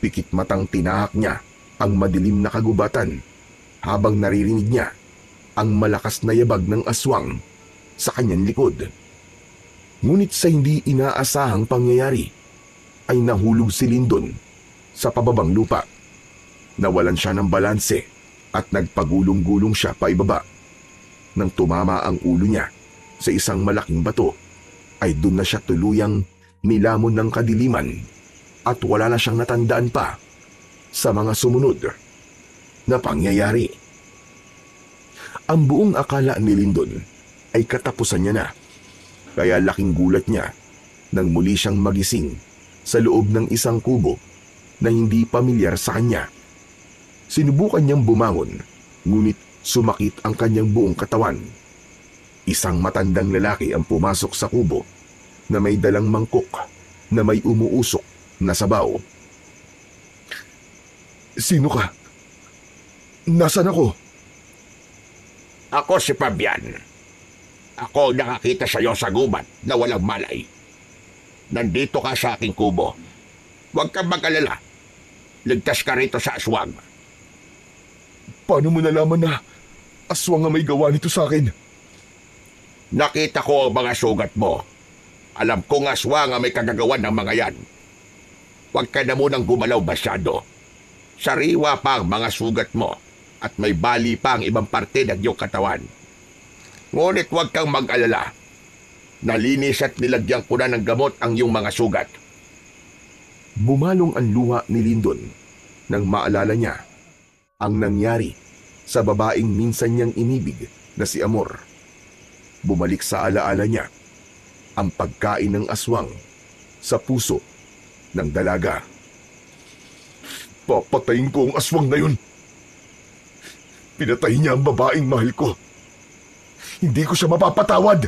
Pikit matang tinahak niya ang madilim na kagubatan habang naririnig niya ang malakas na yabag ng aswang sa kanyang likod. Ngunit sa hindi inaasahang pangyayari, ay nahulog si Lindon sa pababang lupa. Nawalan siya ng balanse at nagpagulong-gulong siya paibaba. Nang tumama ang ulo niya sa isang malaking bato, ay doon na siya tuluyang nilamon ng kadiliman at wala na siyang natandaan pa sa mga sumunod na pangyayari. Ang buong akala ni Lindon ay katapusan niya na, kaya laking gulat niya nang muli siyang magising sa loob ng isang kubo na hindi pamilyar sa kanya. Sinubukan niyang bumangon, ngunit sumakit ang kanyang buong katawan. Isang matandang lalaki ang pumasok sa kubo na may dalang mangkok na may umuusok na sabaw. Sino ka? Nasaan ako? Ako si Fabian. Ako nakakita sa iyo sa gubat na walang malay. Nandito ka sa aking kubo. Huwag kang mag-alala. Ligtas ka rito sa aswang. Paano mo nalaman na aswang ang may gawa nito sa akin? Nakita ko ang mga sugat mo. Alam kong aswang ang may kagagawan ng mga yan. Huwag ka na munang gumalaw masyado. Sariwa pa ang mga sugat mo at may bali pa ang ibang parte ng iyong katawan. Ngunit huwag kang mag-alala. Nalinis at nilagyan ko na ng gamot ang iyong mga sugat. Bumalong ang luha ni Lindon nang maalala niya ang nangyari sa babaeng minsan niyang inibig na si Amor. Bumalik sa alaala niya ang pagkain ng aswang sa puso ng dalaga. Papatayin ko ang aswang na yun. Pinatay niya ang babaeng mahal ko. Hindi ko siya mapapatawad.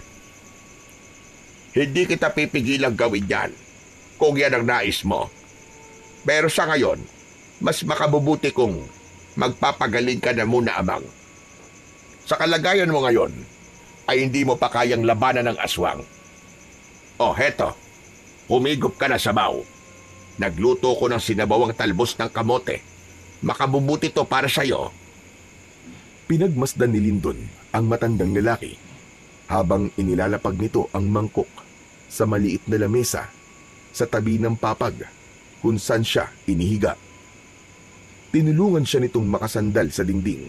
Hindi kita pipigilang gawin yan kung yan ang nais mo. Pero sa ngayon, mas makabubuti kung magpapagaling ka na muna, amang. Sa kalagayan mo ngayon, ay hindi mo pa kayang labanan ng aswang. O heto, humigop ka na sabaw. Nagluto ko ng sinabawang talbos ng kamote. Makabubuti to para sa'yo. Pinagmasdan ni Lindon ang matandang lalaki habang inilalapag nito ang mangkok sa maliit na lamesa sa tabi ng papag kung saan siya inihiga. Tinulungan siya nitong makasandal sa dingding.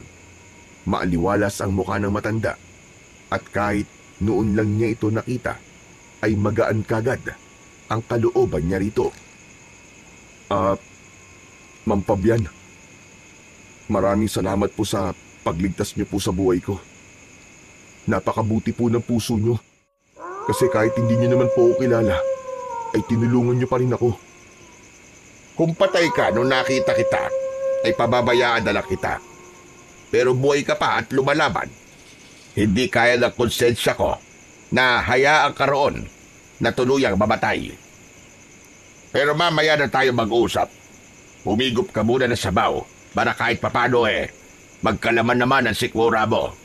Maaliwalas ang mukha ng matanda at kahit noon lang niya ito nakita ay magaan kagad ang kalooban niya rito. Ma'am Fabian, maraming salamat po sa pagligtas niyo po sa buhay ko. Napakabuti po ng puso niyo. Kasi kahit hindi niyo naman po ako kilala, ay tinulungan niyo pa rin ako. Kung patay ka nung nakita kita, ay pababayaan na lang kita. Pero buhay ka pa at lumalaban. Hindi kaya ng konsensya ko na hayaan ka roon na tuluyang mamatay. Pero mamaya na tayo mag-usap. Humigop ka muna ng sabaw para kahit papano magkalaman naman ang sikwura mo.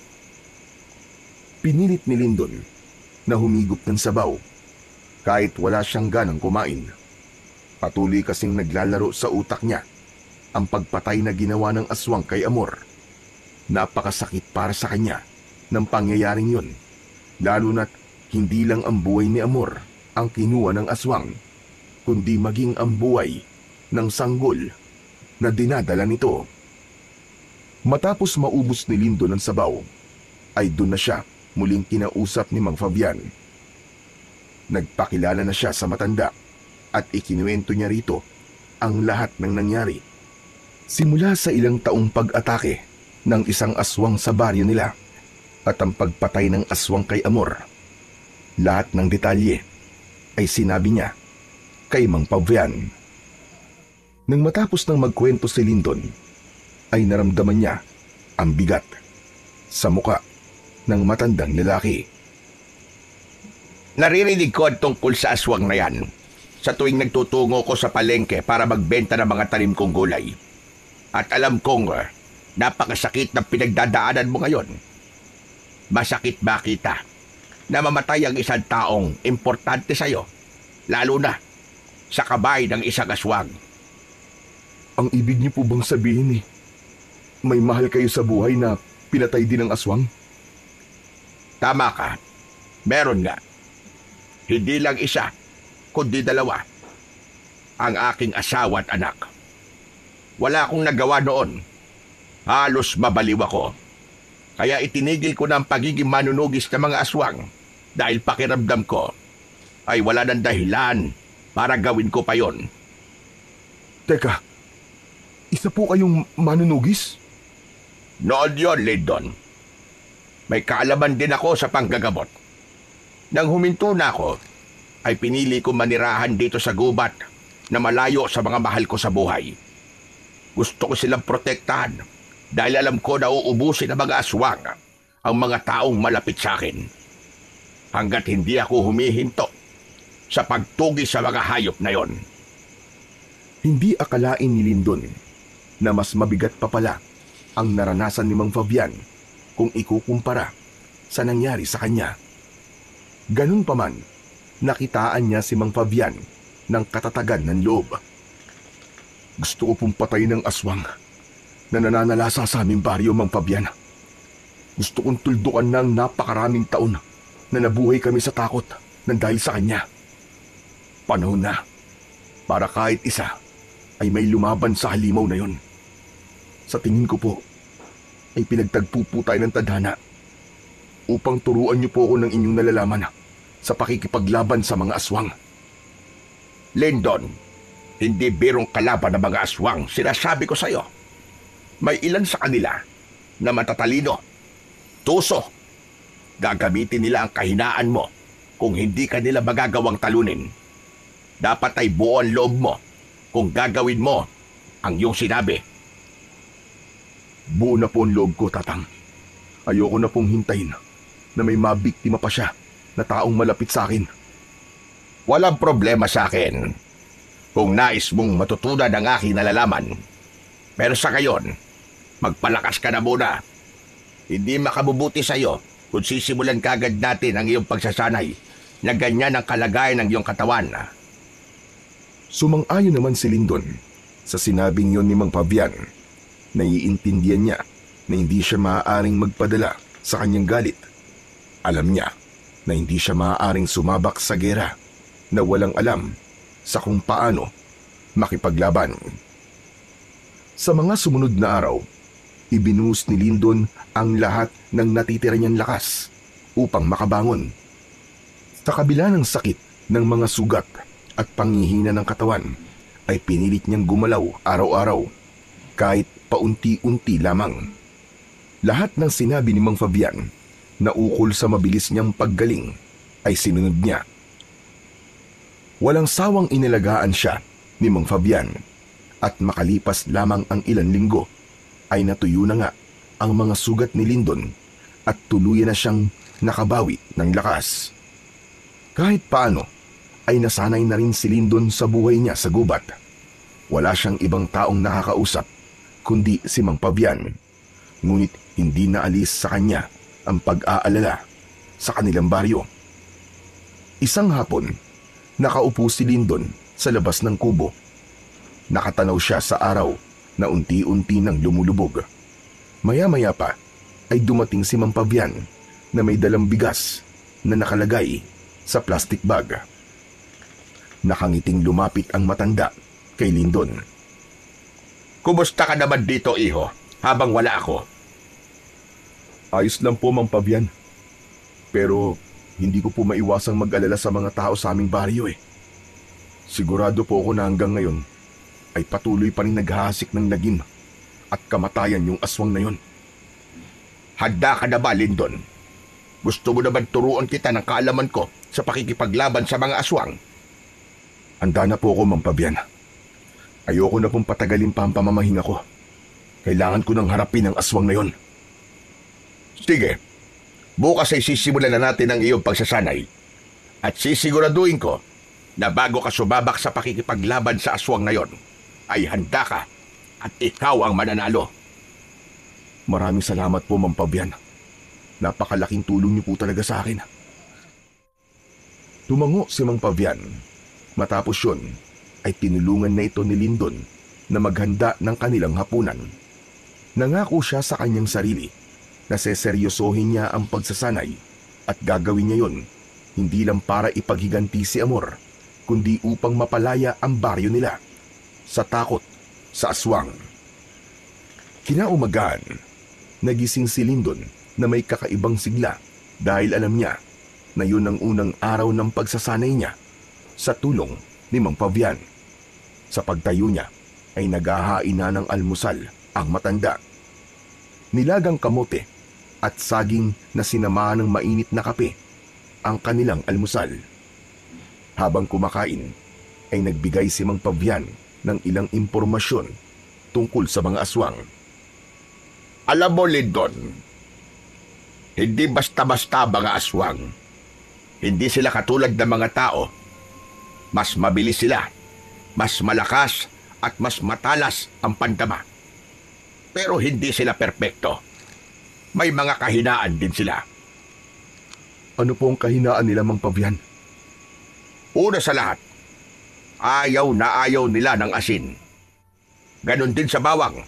Pinilit ni Lindon na humigop ng sabaw kahit wala siyang ganang kumain. Patuloy kasing naglalaro sa utak niya ang pagpatay na ginawa ng aswang kay Amor. Napakasakit para sa kanya ng pangyayaring yun, lalo na't hindi lang ang buhay ni Amor ang kinuha ng aswang, kundi maging ang buhay ng sanggol na dinadala nito. Matapos maubos ni Lindon ang sabaw, ay doon na siya muling kinausap ni Mang Fabian. Nagpakilala na siya sa matanda at ikinuwento niya rito ang lahat ng nangyari. Simula sa ilang taong pag-atake ng isang aswang sa baryo nila at ang pagpatay ng aswang kay Amor. Lahat ng detalye ay sinabi niya kay Mang Fabian. Nang matapos ng magkwento si Lindon, ay naramdaman niya ang bigat sa muka ng matandang lalaki. Naririnig ko ang tungkol sa aswang na yan sa tuwing nagtutungo ko sa palengke para magbenta ng mga tanim kong gulay. At alam kong napakasakit ng pinagdadaanan mo ngayon. Masakit ba kita na mamatay ang isang taong importante sa'yo, lalo na sa kabay ng isang aswang? Ang ibig niyo po bang sabihin may mahal kayo sa buhay na pinatay din ng aswang? Tama ka. Meron nga. Hindi lang isa, kundi dalawa. Ang aking asawa at anak. Wala akong nagawa noon. Halos mabaliw ako. Kaya itinigil ko na ang pagiging manunugis ng mga aswang dahil pakiramdam ko ay wala ng dahilan para gawin ko pa yon. Teka, isa po kayong manunugis? Noon yon, Lindon. May kaalaman din ako sa panggagamot. Nang huminto na ako, ay pinili ko manirahan dito sa gubat na malayo sa mga mahal ko sa buhay. Gusto ko silang protektahan dahil alam ko na uubusin ng mga aswang ang mga taong malapit sa akin. Hanggat hindi ako humihinto sa pagtugi sa mga hayop na yon. Hindi akalain ni Lindon na mas mabigat pa pala ang naranasan ni Mang Fabian kung ikukumpara sa nangyari sa kanya. Ganun pa man, nakitaan niya si Mang Fabian ng katatagan ng loob. Gusto ko pong patayin ng aswang na nananalasa sa aming baryo, Mang Fabian. Gusto kong tuldukan ng napakaraming taon na nabuhay kami sa takot nang dahil sa kanya. Panahon na para kahit isa ay may lumaban sa halimaw na yon. Sa tingin ko po, ay pinagtagpo po tayo ng tadhana upang turuan niyo po ako ng inyong nalalaman sa pakikipaglaban sa mga aswang. Lyndon, hindi birong kalaban ng mga aswang, sinasabi ko sa'yo. May ilan sa kanila na matatalino, tuso. Gagamitin nila ang kahinaan mo kung hindi ka nila magagawang talunin. Dapat ay buo ang loob mo kung gagawin mo ang iyong sinabi. Buo na po ang loob ko, Tatang. Ayoko na pong hintayin na may mabiktima pa siya na taong malapit sa akin. Walang problema sa akin kung nais mong matutunan ang aking nalalaman. Pero sa ngayon, magpalakas ka na muna. Hindi makabubuti sa iyo kung sisimulan kagad natin ang iyong pagsasanay na ganyan ang kalagayan ng iyong katawan. Sumang-ayon naman si Lyndon sa sinabing yon ni Mang Fabian. Naiintindihan niya na hindi siya maaaring magpadala sa kanyang galit. Alam niya na hindi siya maaaring sumabak sa gera na walang alam sa kung paano makipaglaban. Sa mga sumunod na araw, ibinuhos ni Lyndon ang lahat ng natitira niyang lakas upang makabangon. Sa kabila ng sakit ng mga sugat at panghihina ng katawan, ay pinilit niyang gumalaw araw-araw, kahit paunti-unti lamang. Lahat ng sinabi ni Mang Fabian na ukol sa mabilis niyang paggaling ay sinunod niya. Walang sawang inalagaan siya ni Mang Fabian at makalipas lamang ang ilang linggo ay natuyo na nga ang mga sugat ni Lyndon at tuluyan na siyang nakabawi ng lakas. Kahit paano ay nasanay na rin si Lyndon sa buhay niya sa gubat. Wala siyang ibang taong nakakausap kundi si Mang Fabian, ngunit hindi naalis sa kanya ang pag-aalala sa kanilang baryo. Isang hapon, nakaupo si Lyndon sa labas ng kubo. Nakatanaw siya sa araw na unti-unti nang lumulubog. Maya-maya pa ay dumating si Mang Fabian na may dalang bigas na nakalagay sa plastic bag. Nakangiting lumapit ang matanda kay Lyndon. Kumusta ka naman dito, iho, habang wala ako? Ayos lang po, Mang Fabian. Pero hindi ko po maiwasang mag-alala sa mga tao sa aming baryo eh. Sigurado po ako na hanggang ngayon ay patuloy pa rin naghahasik ng lagim at kamatayan yung aswang na yon. Handa ka na ba, Lyndon? Gusto mo naman turuan kita ng kaalaman ko sa pakikipaglaban sa mga aswang? Handa na po ako, Mang Fabian. Ayoko na pong patagalin pa ang pamamahinga ko. Kailangan ko nang harapin ang aswang na yon. Sige, bukas ay sisimulan na natin ang iyong pagsasanay. At sisiguraduhin ko na bago ka sumabak sa pakikipaglaban sa aswang na yon, ay handa ka at ikaw ang mananalo. Maraming salamat po, Mang Fabian. Napakalaking tulong niyo po talaga sa akin. Tumango si Mang Fabian. Matapos yun, ay tinulungan na ito ni Lyndon na maghanda ng kanilang hapunan. Nangako siya sa kanyang sarili na seseryosohin niya ang pagsasanay at gagawin niya yon hindi lang para ipaghiganti si Amor, kundi upang mapalaya ang baryo nila sa takot sa aswang. Kinaumagahan, nagising si Lyndon na may kakaibang sigla dahil alam niya na yun ang unang araw ng pagsasanay niya sa tulong ni Mang Fabian. Sa pagtayo niya ay naghahain na ng almusal ang matanda. Nilagang kamote at saging na sinamahan ng mainit na kape ang kanilang almusal. Habang kumakain ay nagbigay si Mang Fabian ng ilang impormasyon tungkol sa mga aswang. Alam mo, Lyndon, hindi basta-basta mga aswang. Hindi sila katulad ng mga tao. Mas mabilis sila, mas malakas at mas matalas ang pandama. Pero hindi sila perpekto. May mga kahinaan din sila. Ano po ang kahinaan nila, Mang Fabian? Una sa lahat, ayaw na ayaw nila ng asin. Ganon din sa bawang.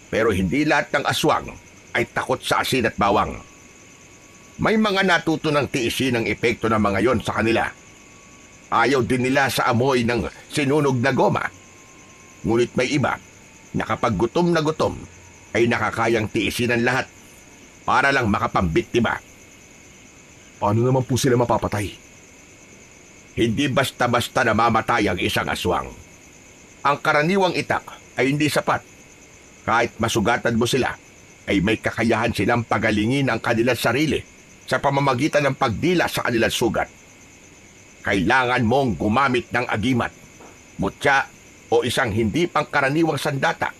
Pero hindi lahat ng aswang ay takot sa asin at bawang. May mga natuto ng tiisin ang epekto ng mga yon sa kanila. Ayaw din nila sa amoy ng sinunog na goma. Ngunit may iba na kapag gutom na gutom ay nakakayang tiisin ang lahat para lang makapambiktima. Paano naman po sila mapapatay? Hindi basta-basta namamatay ang isang aswang. Ang karaniwang itak ay hindi sapat. Kahit masugatan mo sila, ay may kakayahan silang pagalingin ang kanilang sarili sa pamamagitan ng pagdila sa kanilang sugat. Kailangan mong gumamit ng agimat, mutya o isang hindi pangkaraniwang sandata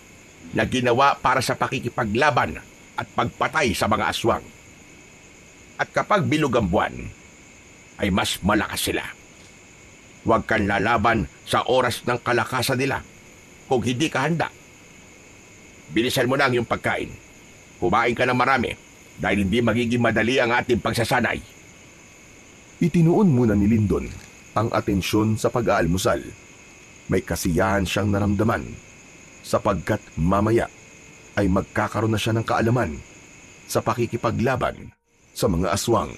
na ginawa para sa pakikipaglaban at pagpatay sa mga aswang. At kapag bilog ang buwan, ay mas malakas sila. Huwag kang lalaban sa oras ng kalakasan nila kung hindi ka handa. Bilisan mo na ang iyong pagkain. Kumain ka ng marami dahil hindi magiging madali ang ating pagsasanay. Itinuon muna ni Lindon ang atensyon sa pag-aalmusal. May kasiyahan siyang naramdaman sapagkat mamaya ay magkakaroon na siya ng kaalaman sa pakikipaglaban sa mga aswang.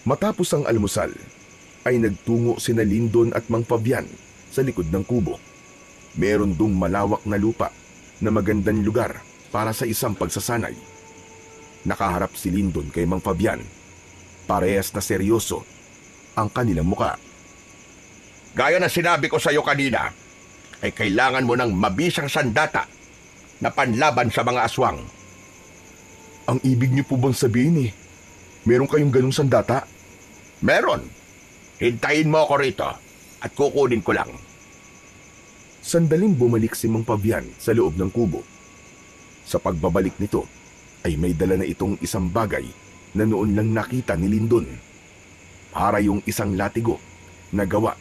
Matapos ang almusal, ay nagtungo sina Lindon at Mang Fabian sa likod ng kubo. Meron dong malawak na lupa na magandang lugar para sa isang pagsasanay. Nakaharap si Lindon kay Mang Fabian. Parehas na seryoso ang kanilang muka. Gaya na sinabi ko sa iyo kanina, ay kailangan mo ng mabisang sandata na panlaban sa mga aswang. Ang ibig niyo po bang sabihin meron kayong ganung sandata? Meron. Hintayin mo ako rito at kukunin ko lang. Sandaling bumalik si Mang Fabian sa loob ng kubo. Sa pagbabalik nito, ay may dala na itong isang bagay na noon lang nakita ni Lindon. Para yung isang latigo na gawa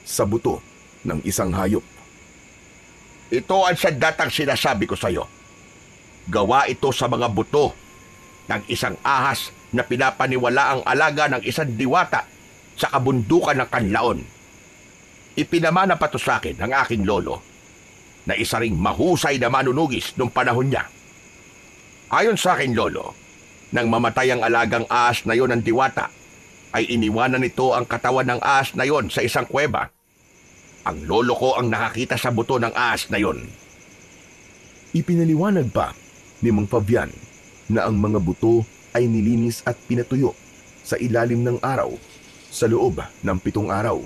sa buto ng isang hayop. Ito ang sandatang sinasabi ko sa iyo. Gawa ito sa mga buto ng isang ahas na pinapaniwala ang alaga ng isang diwata sa kabundukan ng Kanlaon. Ipinamana pa to sa akin ng aking lolo na isa ring mahusay na manunugis noong panahon niya. Ayon sa aking lolo, nang mamatay ang alagang ahas na yon ng diwata, ay iniwanan nito ang katawan ng ahas na yon sa isang kuweba. Ang lolo ko ang nakakita sa buto ng ahas na yon. Ipinaliwanag pa ni Mang Fabian na ang mga buto ay nilinis at pinatuyo sa ilalim ng araw sa loob ng 7 araw.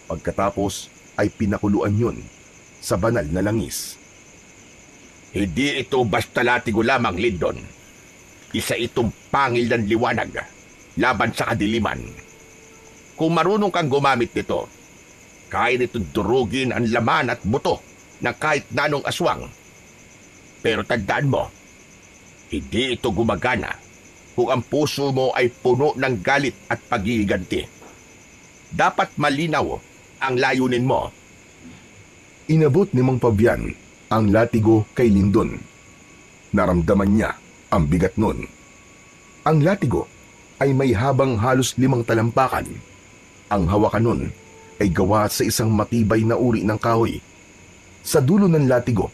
Pagkatapos ay pinakuluan yon sa banal na langis. Hindi ito basta latigo lamang, Lindon. Isa itong pangil ng liwanag laban sa kadiliman. Kung marunong kang gumamit nito, kaya nitong durugin ang laman at buto ng kahit nanong aswang. Pero tandaan mo, hindi ito gumagana kung ang puso mo ay puno ng galit at paghihiganti. Dapat malinaw ang layunin mo. Inabot ni Mang Fabian ang latigo kay Lindon. Naramdaman niya ang bigat nun. Ang latigo ay may habang halos 5 talampakan. Ang hawakan nun ay gawa sa isang matibay na uri ng kahoy. Sa dulo ng latigo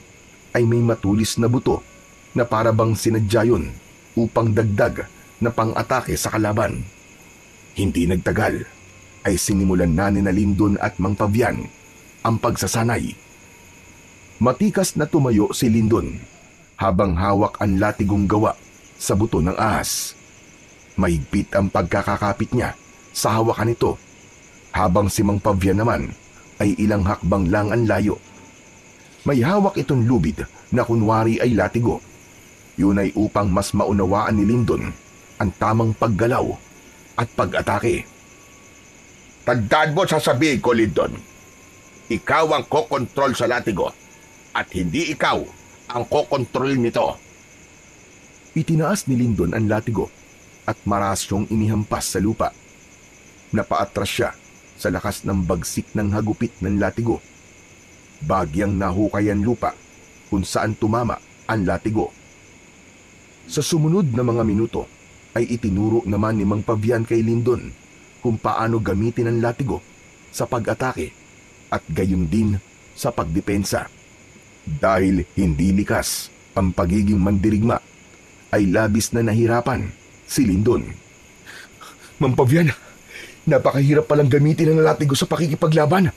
ay may matulis na buto na parabang sinadya yun upang dagdag na pang-atake sa kalaban. Hindi nagtagal ay sinimulan na ni Lindon at Mang Fabian ang pagsasanay. Matikas na tumayo si Lindon habang hawak ang latigong gawa sa buto ng ahas. Mahigpit ang pagkakakapit niya sa hawakan nito, habang si Mang Fabian naman ay ilang hakbang lang ang layo. May hawak itong lubid na kunwari ay latigo. Yun ay upang mas maunawaan ni Lindon ang tamang paggalaw at pag-atake. Tandaan mo sasabihin ko, Lindon. Ikaw ang kokontrol sa latigo at hindi ikaw ang kokontrol nito. Itinaas ni Lindon ang latigo at marasyong inihampas sa lupa. Napaatras siya sa lakas ng bagsik ng hagupit ng latigo. Bagyang nahukay ang lupa kung saan tumama ang latigo. Sa sumunod na mga minuto ay itinuro naman ni Mang Fabian kay Lindon kung paano gamitin ang latigo sa pag-atake at gayon din sa pagdepensa. Dahil hindi likas ang pagiging mandirigma, ay labis na nahirapan si Lindon. Mang Pavian, napakahirap palang gamitin ang latigo sa pakikipaglaban.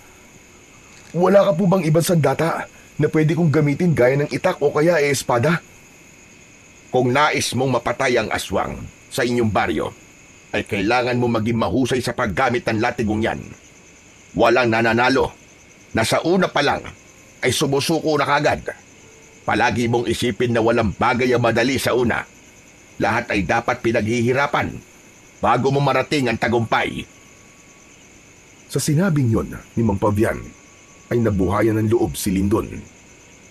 Wala ka po bang ibang sandata na pwede kong gamitin gaya ng itak o kaya espada? Kung nais mong mapatay ang aswang sa inyong baryo, ay kailangan mo maging mahusay sa paggamit ng latigong yan. Walang nananalo na sa una pa lang ay sumusuko na kagad. Palagi mong isipin na walang bagay ang madali sa una. Lahat ay dapat pinaghihirapan bago mo marating ang tagumpay. Sa sinabing yon ni Mang Pavian, ay nabuhayan ng loob si Lindon.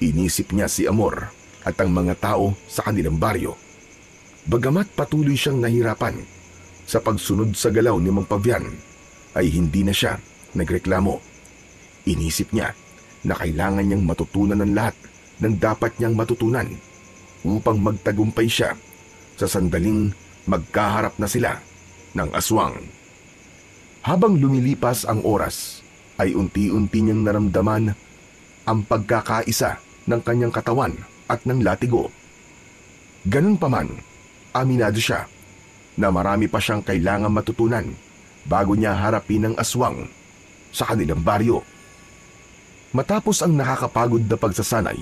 Inisip niya si Amor at ang mga tao sa kanilang baryo. Bagamat patuloy siyang nahirapan sa pagsunod sa galaw ni Mang Pavian, ay hindi na siya nagreklamo. Inisip niya na kailangan niyang matutunan ng lahat ng dapat niyang matutunan upang magtagumpay siya sa sandaling magkaharap na sila ng aswang. Habang lumilipas ang oras, ay unti-unti niyang naramdaman ang pagkakaisa ng kanyang katawan at ng latigo. Ganun pa man, aminado siya na marami pa siyang kailangan matutunan bago niya harapin ang aswang sa kanilang baryo. Matapos ang nakakapagod na pagsasanay,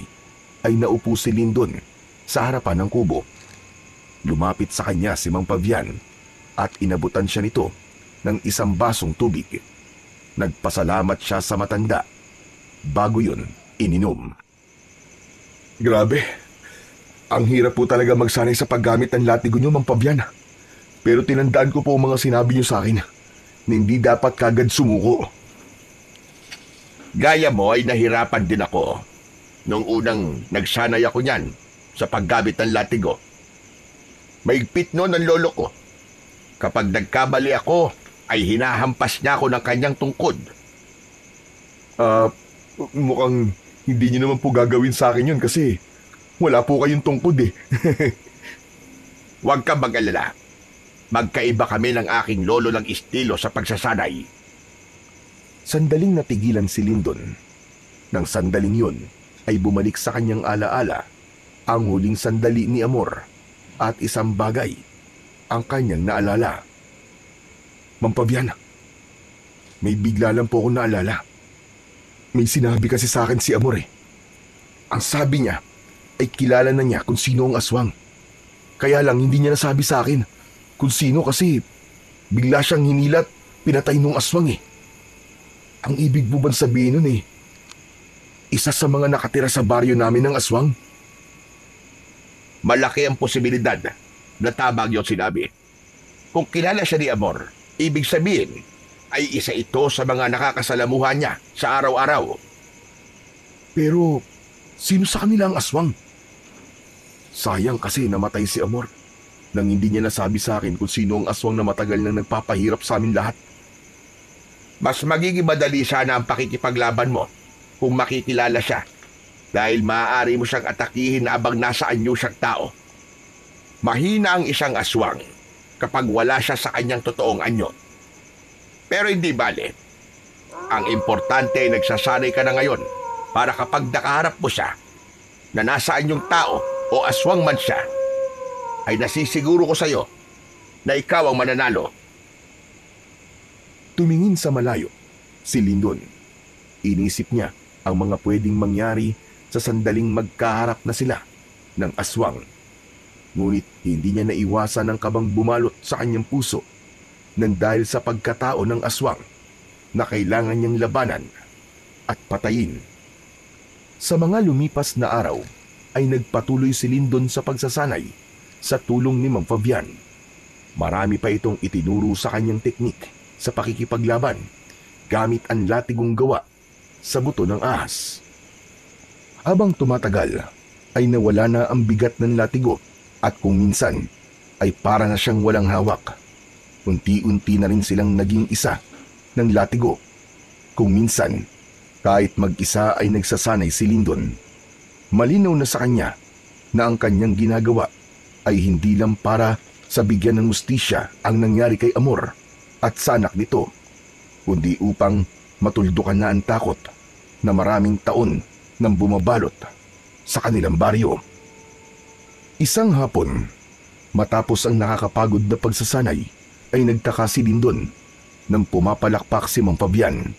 ay naupo si Lindon sa harapan ng kubo. Lumapit sa kanya si Mang Pavian at inabutan siya nito ng isang basong tubig. Nagpasalamat siya sa matanda. Bago yun, ininom. Grabe, ang hirap po talaga magsanay sa paggamit ng latigo niyo, Mang Pavian. Pero tinandaan ko po ang mga sinabi niyo sa akin na hindi dapat kagad sumuko. Gaya mo ay nahirapan din ako nung unang nagsanay ako niyan sa paggamit ng latigo. Maigpit noon ang lolo ko. Kapag nagkamali ako, ay hinahampas niya ako ng kanyang tungkod. Mukhang hindi niyo naman po gagawin sa akin yun kasi wala po kayong tungkod eh. Huwag ka mag-alala. Magkaiba kami ng aking lolo ng estilo sa pagsasanay. Sandaling natigilan si Lindon. Nang sandaling yun, ay bumalik sa kanyang alaala ang huling sandali ni Amor at isang bagay ang kanyang naalala. Mang Pavian, may bigla lang po akong naalala. May sinabi kasi sa akin si Amor eh. Ang sabi niya ay kilala na niya kung sino ang aswang. Kaya lang hindi niya nasabi sa akin kung sino kasi bigla siyang hinilat, pinatay nung aswang eh. Ang ibig mo bang sabihin nun eh, isa sa mga nakatira sa baryo namin ng aswang? Malaki ang posibilidad na tama ang iyong sinabi. Kung kilala siya ni Amor, ibig sabihin ay isa ito sa mga nakakasalamuhan niya sa araw-araw. Pero sino sa kanila ang aswang? Sayang kasi namatay si Amor nang hindi niya nasabi sa akin kung sino ang aswang na matagal nang nagpapahirap sa amin lahat. Mas magiging madali sana ang pakikipaglaban mo kung makikilala siya dahil maaari mo siyang atakihin abang nasa anyo siyang tao. Mahina ang isang aswang kapag wala siya sa kanyang totoong anyo. Pero hindi bale. Ang importante ay nagsasanay ka na ngayon para kapag nakaharap mo siya na nasa anyong tao o aswang man siya, ay nasisiguro ko sa iyo na ikaw ang mananalo. Tumingin sa malayo si Lindon. Inisip niya ang mga pwedeng mangyari sa sandaling magkaharap na sila ng aswang. Ngunit hindi niya naiwasan ang kabang bumalot sa kanyang puso nang dahil sa pagkatao ng aswang na kailangan niyang labanan at patayin. Sa mga lumipas na araw ay nagpatuloy si Lindon sa pagsasanay sa tulong ni Mang Pavian. Marami pa itong itinuro sa kanyang teknik sa pakikipaglaban gamit ang latigong gawa sa buto ng ahas. Habang tumatagal ay nawala na ang bigat ng latigo at kung minsan ay para na siyang walang hawak. Unti-unti na rin silang naging isa ng latigo. Kung minsan, kahit mag-isa ay nagsasanay si Lindon, malinaw na sa kanya na ang kanyang ginagawa ay hindi lang para sa bigyan ng hustisya ang nangyari kay Amor at sa anak nito, kundi upang matuldukan na ang takot na maraming taon nang bumabalot sa kanilang baryo. Isang hapon, matapos ang nakakapagod na pagsasanay, ay nagtaka si Lindon nang pumapalakpak si Mang Fabian.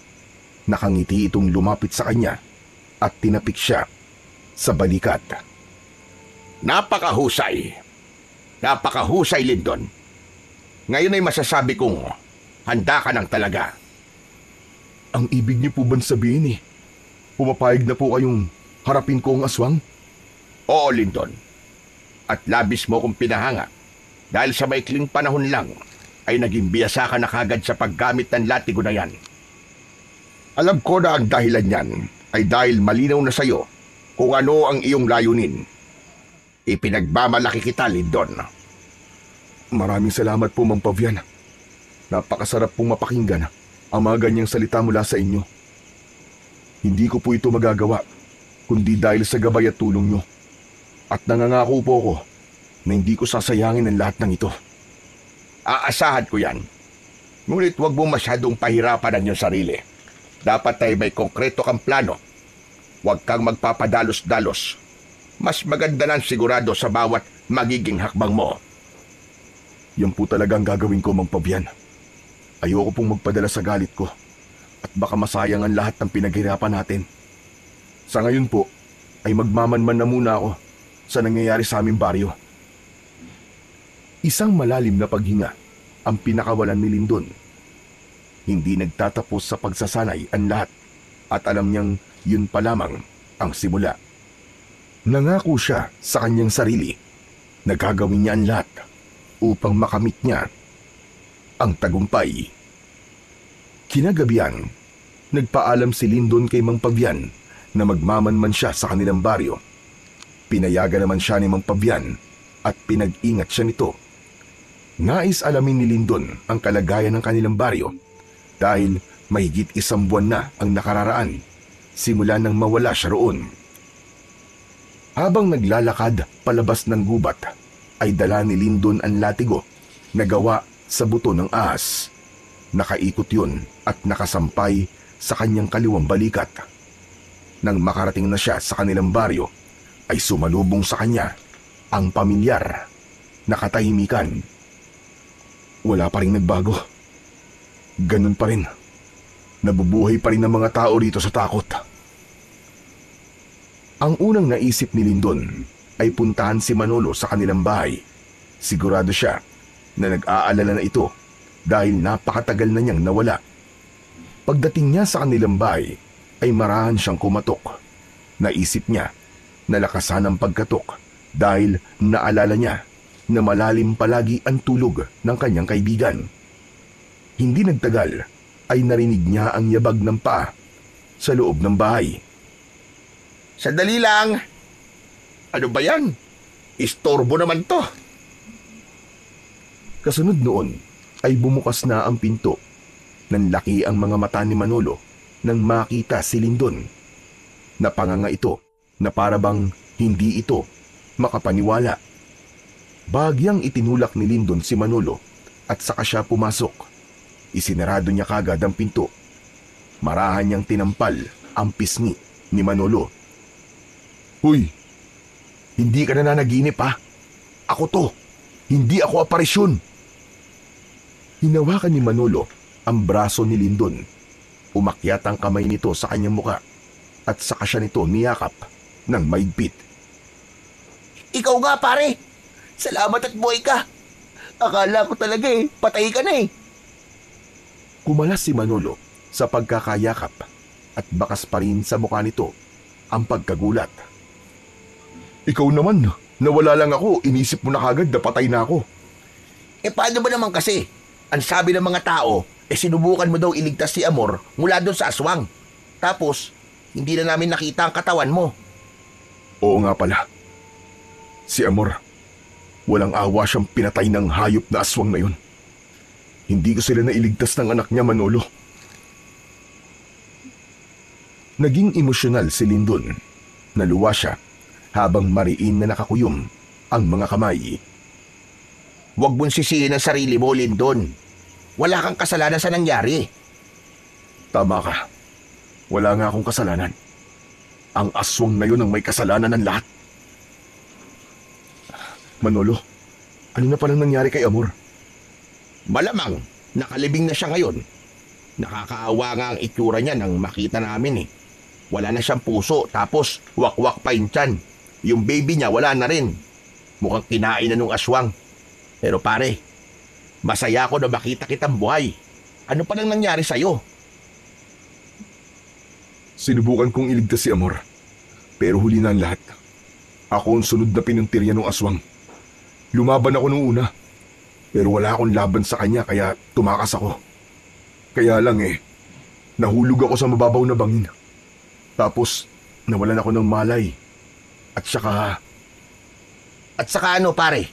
Nakangiti itong lumapit sa kanya at tinapik siya sa balikat. Napakahusay. Napakahusay, Lindon. Ngayon ay masasabi kong handa ka ng talaga. Ang ibig niyo po bang sabihin pumapayag na po kayong harapin ko ang aswang? Oo, Lindon. At labis mo kong pinahanga dahil sa maikling panahon lang ay naging biyasa ka na kagad sa paggamit ng latigo na yan. Alam ko na ang dahilan niyan ay dahil malinaw na sa'yo kung ano ang iyong layunin. Ipinagmamalaki kita, Lindon. Maraming salamat po, Mang Fabian. Napakasarap pong mapakinggan ang mga ganyang salita mula sa inyo. Hindi ko po ito magagawa kundi dahil sa gabay at tulong nyo. At nangangako po ako na hindi ko sasayangin ang lahat ng ito. Aasahan ko yan. Ngunit huwag mo masyadong pahirapan ang iyong sarili. Dapat ay may konkreto kang plano. Huwag kang magpapadalos-dalos. Mas maganda nang sigurado sa bawat magiging hakbang mo. Yan po talaga ang gagawin ko, Mang Fabian. Ayoko pong magpadala sa galit ko at baka masayang ang lahat ng pinaghirapan natin. Sa ngayon po, ay magmamanman na muna ako sa nangyayari sa aming baryo. Isang malalim na paghinga ang pinakawalan ni Lindon. Hindi nagtatapos sa pagsasanay ang lahat at alam niyang yun pa lamang ang simula. Nangako siya sa kanyang sarili na gagawin niya ang lahat upang makamit niya ang tagumpay. Kinagabihan, nagpaalam si Lindon kay Mang Fabian na magmamanman siya sa kanilang baryo. Pinayagan naman siya ni Mang Fabian at pinag-ingat siya nito. Nais alamin ni Lindon ang kalagayan ng kanilang baryo dahil mahigit 1 buwan na ang nakararaan simula nang mawala siya roon. Habang naglalakad palabas ng gubat, ay dala ni Lindon ang latigo na gawa sa buto ng ahas. Nakaikot yun at nakasampay sa kanyang kaliwang balikat. Nang makarating na siya sa kanilang baryo, ay sumalubong sa kanya ang pamilyar na katahimikan. Wala pa rin nagbago. Ganun pa rin. Nabubuhay pa rin ang mga tao rito sa takot. Ang unang naisip ni Lindon ay puntahan si Manolo sa kanilang bahay. Sigurado siya na nag-aalala na ito dahil napakatagal na niyang nawala. Pagdating niya sa kanilang bahay ay marahan siyang kumatok. Naisip niya na lakasan ang pagkatok dahil naalala niya na malalim palagi ang tulog ng kanyang kaibigan. Hindi nagtagal ay narinig niya ang yabag ng paa sa loob ng bahay. Sandali lang. Ano ba yan? Istorbo naman to. Kasunod noon ay bumukas na ang pinto. Nanlaki ang mga mata ni Manolo nang makita si Lindon. Napanganga ito na parabang hindi ito makapaniwala. Bahagyang itinulak ni Lindon si Manolo at saka siya pumasok. Isinarado niya kagad ang pinto. Marahan niyang tinampal ang pisngi ni Manolo. Huy! Hindi ka na nanaginip ha? Ako to! Hindi ako aparisyon! Hinawakan ni Manolo ang braso ni Lindon. Umakyat ang kamay nito sa kanyang muka at saka siya nito niyakap ng maigpit. Ikaw nga, pare. Salamat at buhay ka. Akala ko talaga patay ka na . Kumalas si Manolo sa pagkakayakap at bakas pa rin sa mukha nito ang pagkagulat. Ikaw naman, nawala lang ako, inisip mo na kagad na patay na ako. Paano ba naman kasi? Ang sabi ng mga tao, sinubukan mo daw iligtas si Amor mula doon sa aswang. Tapos, hindi na namin nakita ang katawan mo. Oo nga pala. Si Amor, walang awa siyang pinatay ng hayop na aswang na yun. Hindi ko sila nailigtas ng anak niya, Manolo. Naging emosyonal si Lindon. Naluwa siya habang mariin na nakakuyom ang mga kamay. Huwag mong sisihin ang sarili mo, Lindon. Wala kang kasalanan sa nangyari. Tama ka. Wala nga akong kasalanan. Ang aswang na yun ang may kasalanan ng lahat. Manolo, ano na palang nangyari kay Amor? Malamang, nakalibing na siya ngayon. Nakakaawa nga ang itsura niya nang makita namin eh. Wala na siyang puso, tapos wakwak pa yung tiyan. Yung baby niya wala na rin. Mukhang kinain na nung aswang. Pero pare, masaya ako na makita kitang buhay. Ano pa nang nangyari sa'yo? Sinubukan kong iligtas si Amor. Pero huli na ang lahat. Ako ang sunod na pinuntirya ng aswang. Lumaban ako nung una. Pero wala akong laban sa kanya kaya tumakas ako. Kaya lang nahulog ako sa mababaw na bangin. Tapos nawalan ako ng malay. At saka ano pare?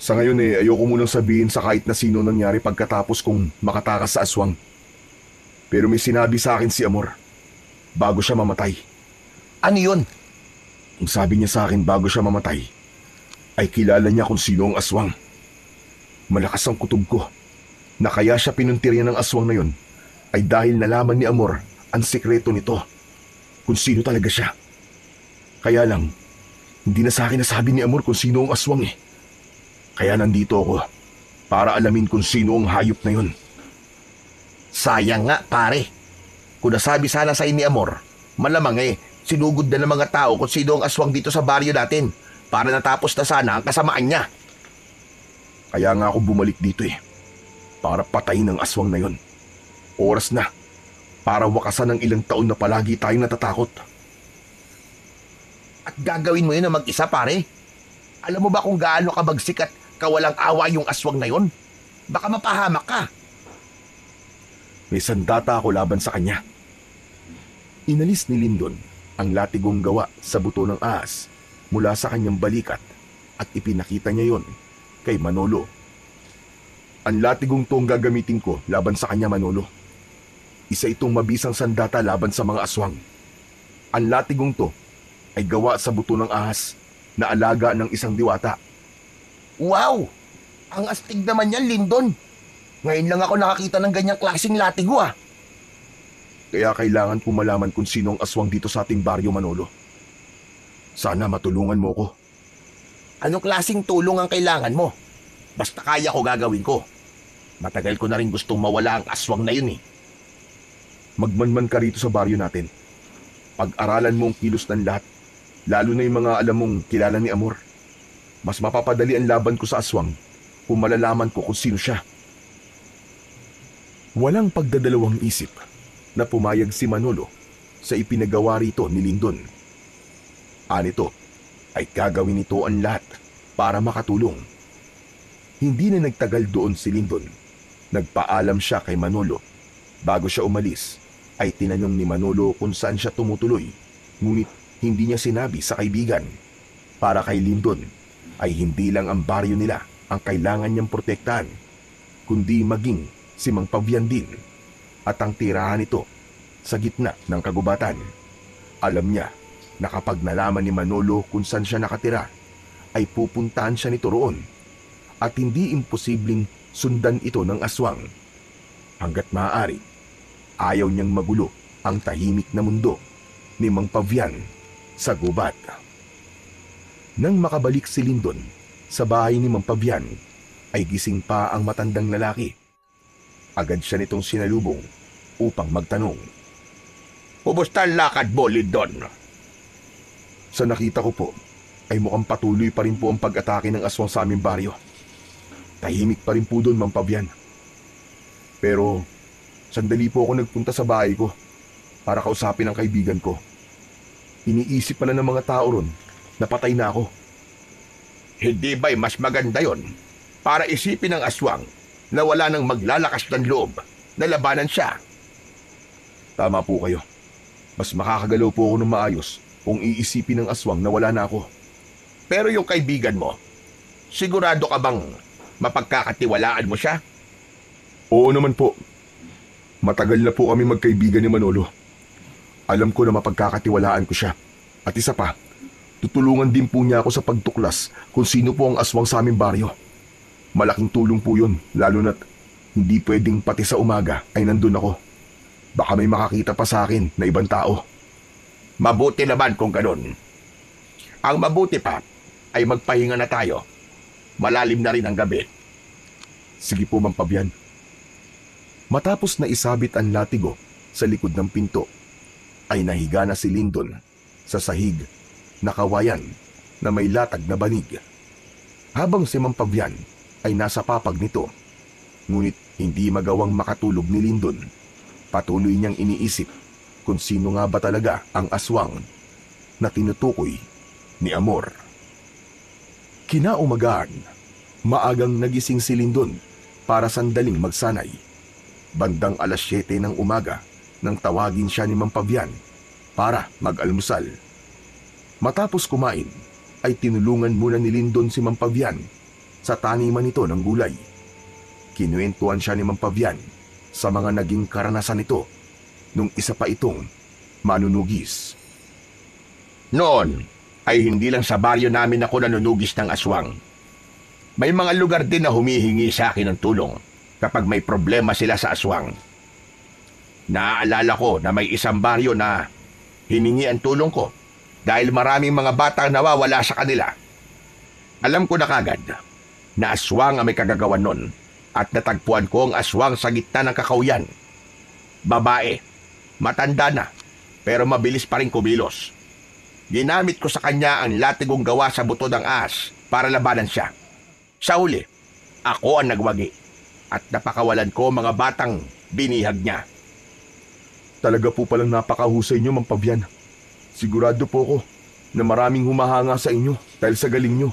sa ngayon ayoko munang sabihin sa kahit na sino nangyari pagkatapos kong makatakas sa aswang. Pero may sinabi sa akin si Amor bago siya mamatay. Ano yun? Ang sabi niya sa akin bago siya mamatay ay kilala niya kung sino ang aswang. Malakas ang kutob ko na kaya siya pinuntirya ng aswang na yun ay dahil nalaman ni Amor ang sikreto nito, kung sino talaga siya. Kaya lang, hindi na sa akin nasabi ni Amor kung sino ang aswang Kaya nandito ako para alamin kung sino ang hayop na yun. Sayang nga pare. Kung nasabi sana sa ni Amor, malamang sinugod na ng mga tao kung sino ang aswang dito sa baryo natin para natapos na sana ang kasamaan niya. Kaya nga ako bumalik dito para patayin ang aswang na yun. Oras na para wakasan ng ilang taon na palagi tayong natatakot. At gagawin mo yun na mag-isa pare? Alam mo ba kung gaano kabagsik at kawalang awa yung aswang na yun? Baka mapahamak ka. May sandata ako laban sa kanya. Inalis ni Lindon ang latigong gawa sa buto ng ahas mula sa kanyang balikat at ipinakita niya yon kay Manolo. Ang latigong to ang gagamitin ko laban sa kanya, Manolo. Isa itong mabisang sandata laban sa mga aswang. Ang latigong to ay gawa sa buto ng ahas na alaga ng isang diwata. Wow! Ang astig naman yan, Lindon. Ngayon lang ako nakakita ng ganyang klaseng latigo Kaya kailangan ko malaman kung sino ang aswang dito sa ating baryo, Manolo. Sana matulungan mo ko. Anong klaseng tulong ang kailangan mo? Basta kaya ko gagawin ko. Matagal ko na rin gustong mawala ang aswang na yun Magmanman ka rito sa baryo natin. Pag-aralan mo ang kilos ng lahat, lalo na yung mga alam mong kilala ni Amor. Mas mapapadali ang laban ko sa aswang kung malalaman ko kung sino siya. Walang pagdadalawang isip na pumayag si Manolo sa ipinagawa rito ni Lindon. Anito ay gagawin nito ang lahat para makatulong. Hindi na nagtagal doon si Lindon. Nagpaalam siya kay Manolo. Bago siya umalis, ay tinanong ni Manolo kung saan siya tumutuloy. Ngunit hindi niya sinabi sa kaibigan. Para kay Lindon, ay hindi lang ang baryo nila ang kailangan niyang protektahan, kundi maging si Mang Pavian din at ang tirahan nito sa gitna ng kagubatan. Alam niya na kapag nalaman ni Manolo kung saan siya nakatira, ay pupuntahan siya nito roon at hindi imposibleng sundan ito ng aswang. Hanggat maaari, ayaw niyang magulo ang tahimik na mundo ni Mang Pavian sa gubat. Nang makabalik si Lindon sa bahay ni Mang Pavian, ay gising pa ang matandang lalaki. Agad siya nitong sinalubong upang magtanong. Kumusta ang lakad mo, Lindon? Sa nakita ko po, ay mukhang patuloy pa rin po ang pag-atake ng aswang sa aming baryo. Tahimik pa rin po doon, Mang Pavian. Pero sandali po ako nagpunta sa bahay ko para kausapin ang kaibigan ko. Iniisip pala ng mga tao ron na patay na ako. Hindi ba'y mas maganda yon para isipin ng aswang na wala nang maglalakas ng loob na labanan siya? Tama po kayo. Mas makakagalaw po ako ng maayos kung iisipin ng aswang na wala na ako. Pero yung kaibigan mo, sigurado ka bang mapagkakatiwalaan mo siya? Oo naman po. Matagal na po kami magkaibigan ni Manolo. Alam ko na mapagkakatiwalaan ko siya. At isa pa, tutulungan din po niya ako sa pagtuklas kung sino po ang aswang sa aming baryo. Malaking tulong po yun, lalo na't hindi pwedeng pati sa umaga ay nandun ako. Baka may makakita pa sa akin na ibang tao. Mabuti naman kung ganun. Ang mabuti pa ay magpahinga na tayo. Malalim na rin ang gabi. Sige po, Mang Pabian. Matapos na isabit ang latigo sa likod ng pinto, ay nahiga na si Lindon sa sahig na kawayan na may latag na banig. Habang si Mang Pabian ay nasa papag nito, ngunit hindi magawang makatulog ni Lindon. Patuloy niyang iniisip kung sino nga ba talaga ang aswang na tinutukoy ni Amor. Kinaumagahan, maagang nagising si Lindon para sandaling magsanay. Bandang 7:00 ng umaga nang tawagin siya ni Mang Pabian para mag-almusal. Matapos kumain, ay tinulungan muna ni Lindon si Mang Pabian sa taniman nito ng gulay. Kinuwentuhan siya ni Mang Pabian sa mga naging karanasan nito nung isa pa itong manunugis. Noon ay hindi lang sa baryo namin ako nanunugis ng aswang. May mga lugar din na humihingi sa akin ng tulong kapag may problema sila sa aswang. Naaalala ko na may isang baryo na hiningi ang tulong ko dahil maraming mga batang nawawala sa kanila. Alam ko na kagad na aswang ang may kagagawan nun at natagpuan ko ang aswang sa gitna ng kakauyan. Babae, matanda na pero mabilis pa rin kumilos. Ginamit ko sa kanya ang latigong gawa sa buto ng ahas para labanan siya. Sa huli, ako ang nagwagi at napakawalan ko mga batang binihag niya. Talaga po palang napakahusay niyo, Mang Pabian. Sigurado po ko na maraming humahanga sa inyo dahil sa galing niyo.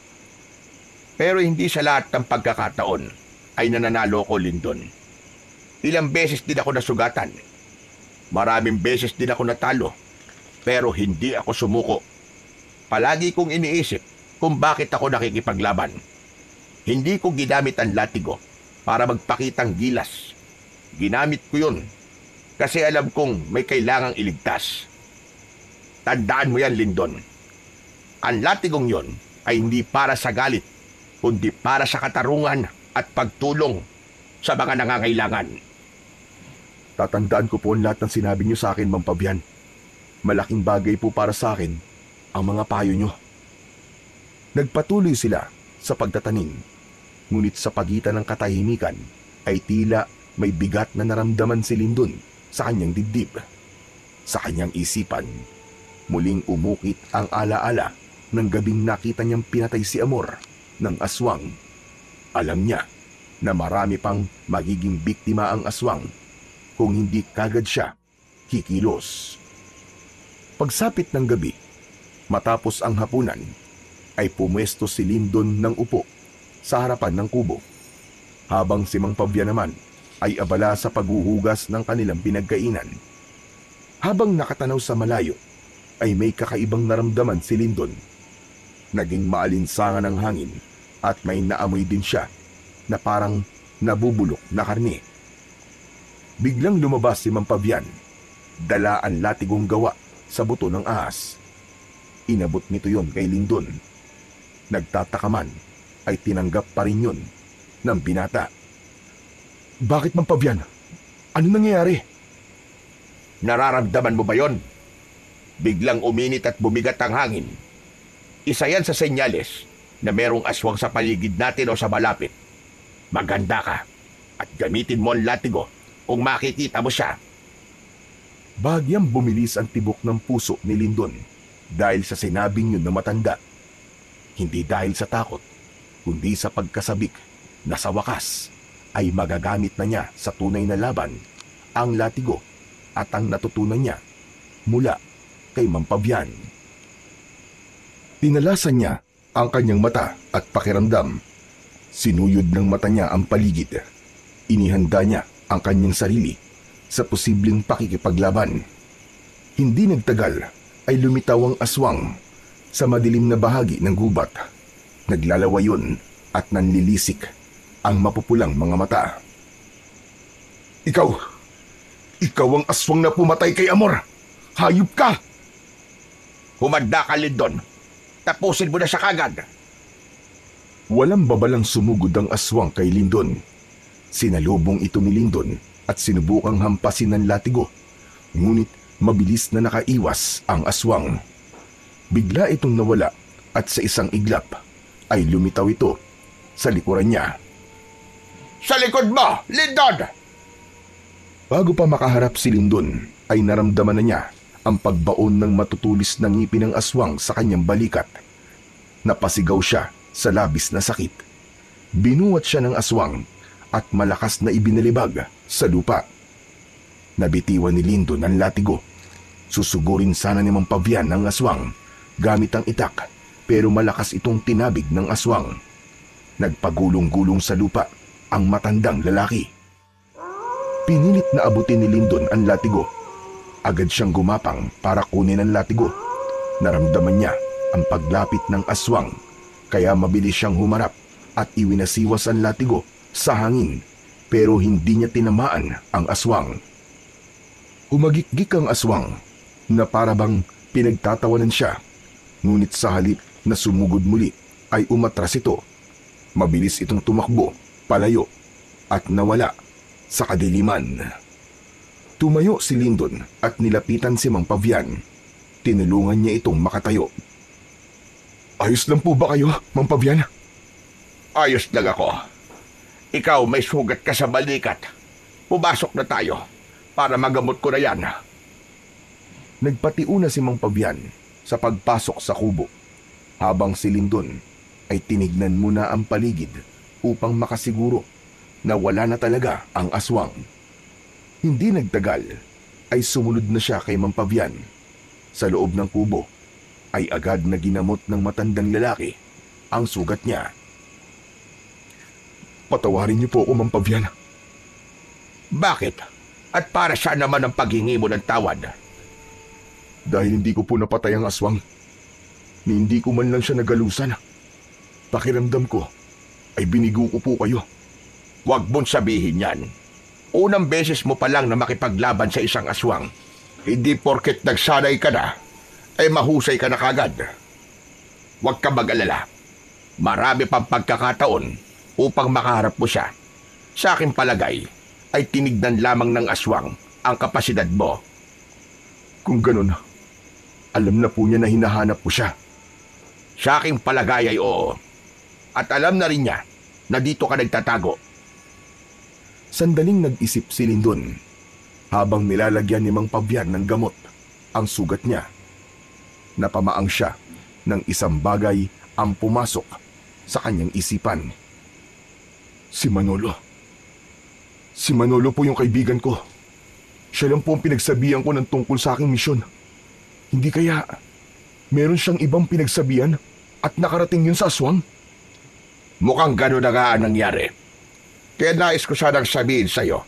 Pero hindi sa lahat ng pagkakataon ay nananalo ko, Lindon. Ilang beses din ako nasugatan. Maraming beses din ako natalo. Pero hindi ako sumuko. Palagi kong iniisip kung bakit ako nakikipaglaban. Hindi ko ginamit ang latigo para magpakitang gilas. Ginamit ko yun kasi alam kong may kailangang iligtas. Tandaan mo yan, Lindon. Ang latigong yon ay hindi para sa galit, kundi para sa katarungan at pagtulong sa mga nangangailangan. Tatandaan ko po ang lahat ng sinabi niyo sa akin, Mang Pabian. Malaking bagay po para sa akin ang mga payo niyo. Nagpatuloy sila sa pagtatanim, ngunit sa pagitan ng katahimikan ay tila may bigat na naramdaman si Lindon sa kanyang dibdib. Sa kanyang isipan, muling umukit ang alaala ng gabing nakita niyang pinatay si Amor ng aswang. Alam niya na marami pang magiging biktima ang aswang kung hindi kagad siya kikilos. Pagsapit ng gabi, matapos ang hapunan, ay pumwesto si Lindon ng upo sa harapan ng kubo, habang si Mang Pabian naman ay abala sa paghuhugas ng kanilang pinagkainan. Habang nakatanaw sa malayo, ay may kakaibang naramdaman si Lindon. Naging maalinsangan ang hangin at may naamoy din siya na parang nabubulok na karne. Biglang lumabas si Mang Pabian, dala ang latigong gawa sa buto ng ahas. Inabot nito yon kay Lindon. Nagtataka man ay tinanggap pa rin yun ng binata. Bakit, Mang Pabian? Ano nangyayari? Nararamdaman mo ba yon? Biglang uminit at bumigat ang hangin. Isa yan sa senyales na merong aswang sa paligid natin o sa malapit. Maganda ka at gamitin mo ang latigo kung makikita mo siya. Bahagyang bumilis ang tibok ng puso ni Lindon dahil sa sinabing yun na matanda. Hindi dahil sa takot, kundi sa pagkasabik na sa wakas ay magagamit na niya sa tunay na laban ang latigo at ang natutunan niya mula kay Mang Pabian. Tinalasan niya ang kanyang mata at pakiramdam. Sinuyod ng mata niya ang paligid. Inihanda niya ang kanyang sarili sa posibleng pakikipaglaban. Hindi nagtagal ay lumitaw ang aswang sa madilim na bahagi ng gubat. Naglalawayon at nanlilisik ang mapupulang mga mata. Ikaw ang aswang na pumatay kay Amor! Hayop ka! Humanda ka, Lindon. Tapusin mo na siya kagad. Walang babalang sumugod ang aswang kay Lindon. Sinalubong ito ni Lindon at sinubukang hampasin ng latigo. Ngunit Mabilis na nakaiwas ang aswang. Bigla itong nawala at sa isang iglap ay lumitaw ito sa likuran niya. Sa likod mo, Lindon! Bago pa makaharap si Lindon ay naramdaman na niya ang pagbaon ng matutulis na ngipin ng aswang sa kanyang balikat. Napasigaw siya sa labis na sakit. Binuwat siya ng aswang at malakas na ibinalibag sa lupa. Nabitiwan ni Lindon ang latigo. Susugurin sana ni Mang Pavian ang aswang gamit ang itak, pero malakas itong tinabig ng aswang. Nagpagulong-gulong sa lupa ang matandang lalaki. Pinilit na abutin ni Lindon ang latigo. Agad siyang gumapang para kunin ang latigo. Naramdaman niya ang paglapit ng aswang, kaya mabilis siyang humarap at iwinasiwas ang latigo sa hangin, pero hindi niya tinamaan ang aswang. Humagikgik ang aswang na parabang pinagtatawanan siya, ngunit sa halip na sumugod muli ay umatras ito. Mabilis itong tumakbo, palayo, at nawala sa kadiliman. Tumayo si Lindon at nilapitan si Mang Pavian. Tinulungan niya itong makatayo. Ayos lang po ba kayo, Mang Pavian? Ayos lang ako. Ikaw may sugat ka sa balikat. Pumasok na tayo para magamot ko na yan. Nagpatiuna si Mang Pavian sa pagpasok sa kubo, habang si Lindon ay tinignan muna ang paligid upang makasiguro na wala na talaga ang aswang. Hindi nagtagal ay sumunod na siya kay Mang Pavian. Sa loob ng kubo ay agad na ginamot ng matandang lalaki ang sugat niya. Patawarin niyo po ako, Mang Pavian. Bakit? At para saan naman ang paghingi mo ng tawad? Dahil hindi ko po napatay ang aswang, ni hindi ko man lang siya nagalusan. Pakiramdam ko ay binigo ko po kayo. Huwag mong sabihin yan. Unang beses mo pa lang na makipaglaban sa isang aswang. Hindi porket nagsanay ka na, ay mahusay ka na kagad. Huwag ka mag-alala. Marami pang pagkakataon upang makaharap mo siya. Sa aking palagay, ay tinignan lamang ng aswang ang kapasidad mo. Kung ganun, alam na po niya na hinahanap ko siya. Sa aking palagay ay oo. At alam na rin niya na dito ka nagtatago. Sandaling nag-isip si Lindon habang nilalagyan ni Mang Pavian ng gamot ang sugat niya. Napamaang siya ng isang bagay ang pumasok sa kanyang isipan. Si Manolo. Si Manolo po yung kaibigan ko. Siya lang po ang pinagsabihan ko ng tungkol sa aking misyon. Hindi kaya meron siyang ibang pinagsabihan at nakarating yun sa aswang? Mukhang gano'n na nga ang nangyari. Kaya nais ko sanang sabihin sa'yo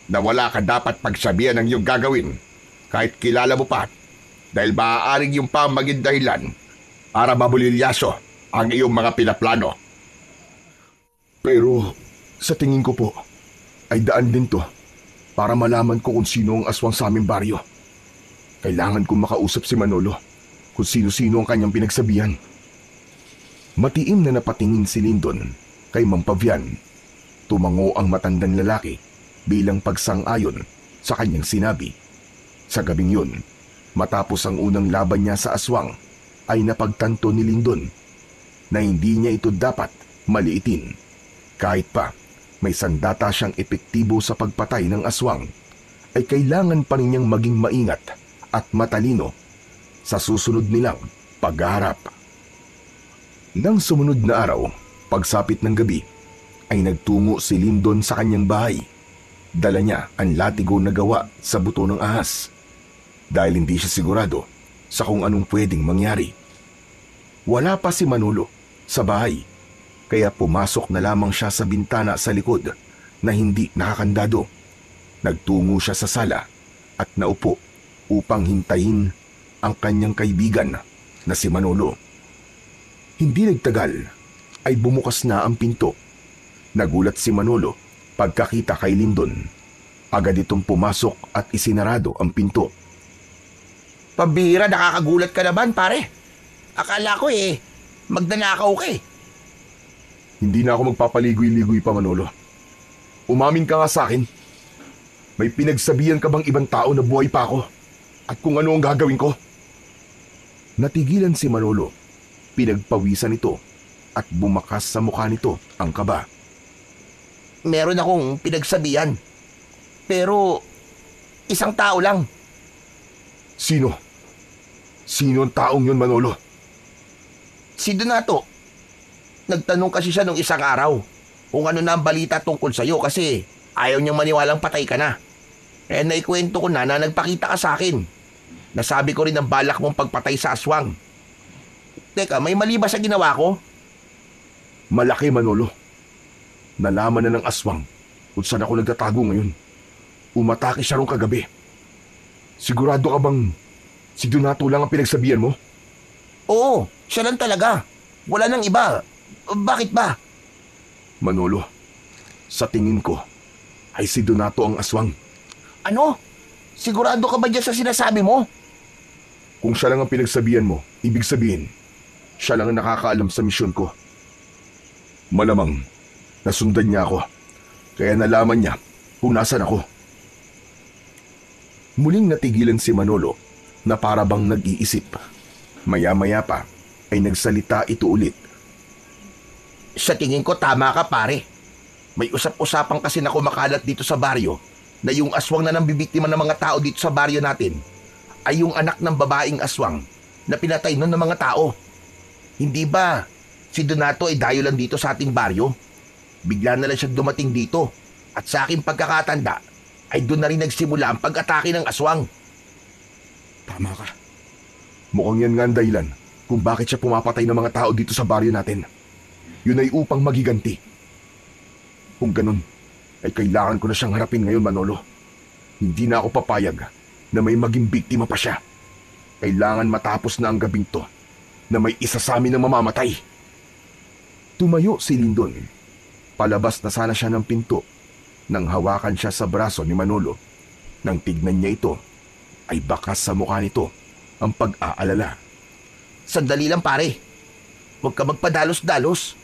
na wala ka dapat pagsabihan ng iyong gagawin kahit kilala mo pa, dahil maaaring yung pa maging dahilan para mabulilyaso ang iyong mga pinaplano. Pero sa tingin ko po ay daan din to para malaman ko kung sino ang aswang sa aming baryo. Kailangan kong makausap si Manolo kung sino-sino ang kanyang pinagsabihan. Matiim na napatingin si Lindon kay Mang Pavian. Tumango ang matandang lalaki bilang pagsang-ayon sa kanyang sinabi. Sa gabing yun, matapos ang unang laban niya sa aswang, ay napagtanto ni Lindon na hindi niya ito dapat maliitin. Kahit pa may sandata siyang epektibo sa pagpatay ng aswang, ay kailangan pa rin niyang maging maingat at matalino sa susunod nilang paghaharap. Nang sumunod na araw, pagsapit ng gabi, ay nagtungo si Lindon sa kanyang bahay. Dala niya ang latigo na gawa sa buto ng ahas, dahil hindi siya sigurado sa kung anong pwedeng mangyari. Wala pa si Manolo sa bahay, kaya pumasok na lamang siya sa bintana sa likod na hindi nakakandado. Nagtungo siya sa sala at naupo upang hintayin ang kanyang kaibigan na si Manolo. Hindi nagtagal ay bumukas na ang pinto. Nagulat si Manolo pagkakita kay Lindon. Agad itong pumasok at isinarado ang pinto. Pambihira, nakakagulat ka naman, pare. Akala ko magnanakaw ka eh. Hindi na ako magpapaligoy-ligoy pa, Manolo. Umamin ka nga sa akin. May pinagsabihan ka bang ibang tao na buhay pa ako? at kung ano ang gagawin ko. Natigilan si Manolo. Pinagpawisan ito at bumakas sa mukha nito ang kaba. Meron akong pinagsabihan. Pero isang tao lang. Sino? Sino ang taong yun, Manolo? Si Donato. Nagtanong kasi siya nung isang araw kung ano na ang balita tungkol sa'yo kasi ayaw niyang maniwalang patay ka na. Eh naikwento ko na nagpakita ka sa akin. Nasabi ko rin ang balak mong pagpatay sa aswang. Teka, may mali ba sa ginawa ko? Malaki, Manolo. Nalaman na ng aswang kung saan ako nagtatago ngayon. Umatake siya rong kagabi. Sigurado ka bang si Donato lang ang pinagsabihan mo? Oo, siya lang talaga. Wala nang iba. Bakit ba? Manolo, sa tingin ko ay si Donato ang aswang. Ano? Sigurado ka ba dyan sa sinasabi mo? Kung siya lang ang pinagsabihan mo, ibig sabihin, siya lang ang nakakaalam sa misyon ko. Malamang, nasundan niya ako, kaya nalaman niya kung nasan ako. Muling natigilan si Manolo na para bang nag-iisip. Maya-maya pa ay nagsalita ito ulit. Sa tingin ko tama ka pare. May usap-usapan kasi na kumakalat dito sa baryo na yung aswang na nambibiktima ng mga tao dito sa baryo natin ay yung anak ng babaeng aswang na pinatay nun ng mga tao. Hindi ba si Donato ay dayo lang dito sa ating baryo? Bigla na lang siya dumating dito at sa aking pagkakatanda ay doon na rin nagsimula ang pag-atake ng aswang. Tama ka. Mukhang yan nga ang dahilan kung bakit siya pumapatay ng mga tao dito sa baryo natin. Yun ay upang magiganti. Kung ganun, ay kailangan ko na siyang harapin ngayon, Manolo. Hindi na ako papayag na may maging biktima pa siya. Kailangan matapos na ang gabing to na may isa sa amin na mamamatay. Tumayo si Lindon. Palabas na sana siya ng pinto nang hawakan siya sa braso ni Manolo. Nang tignan niya ito, ay bakas sa mukha nito ang pag-aalala. Sandali lang pare. Huwag ka magpadalos-dalos.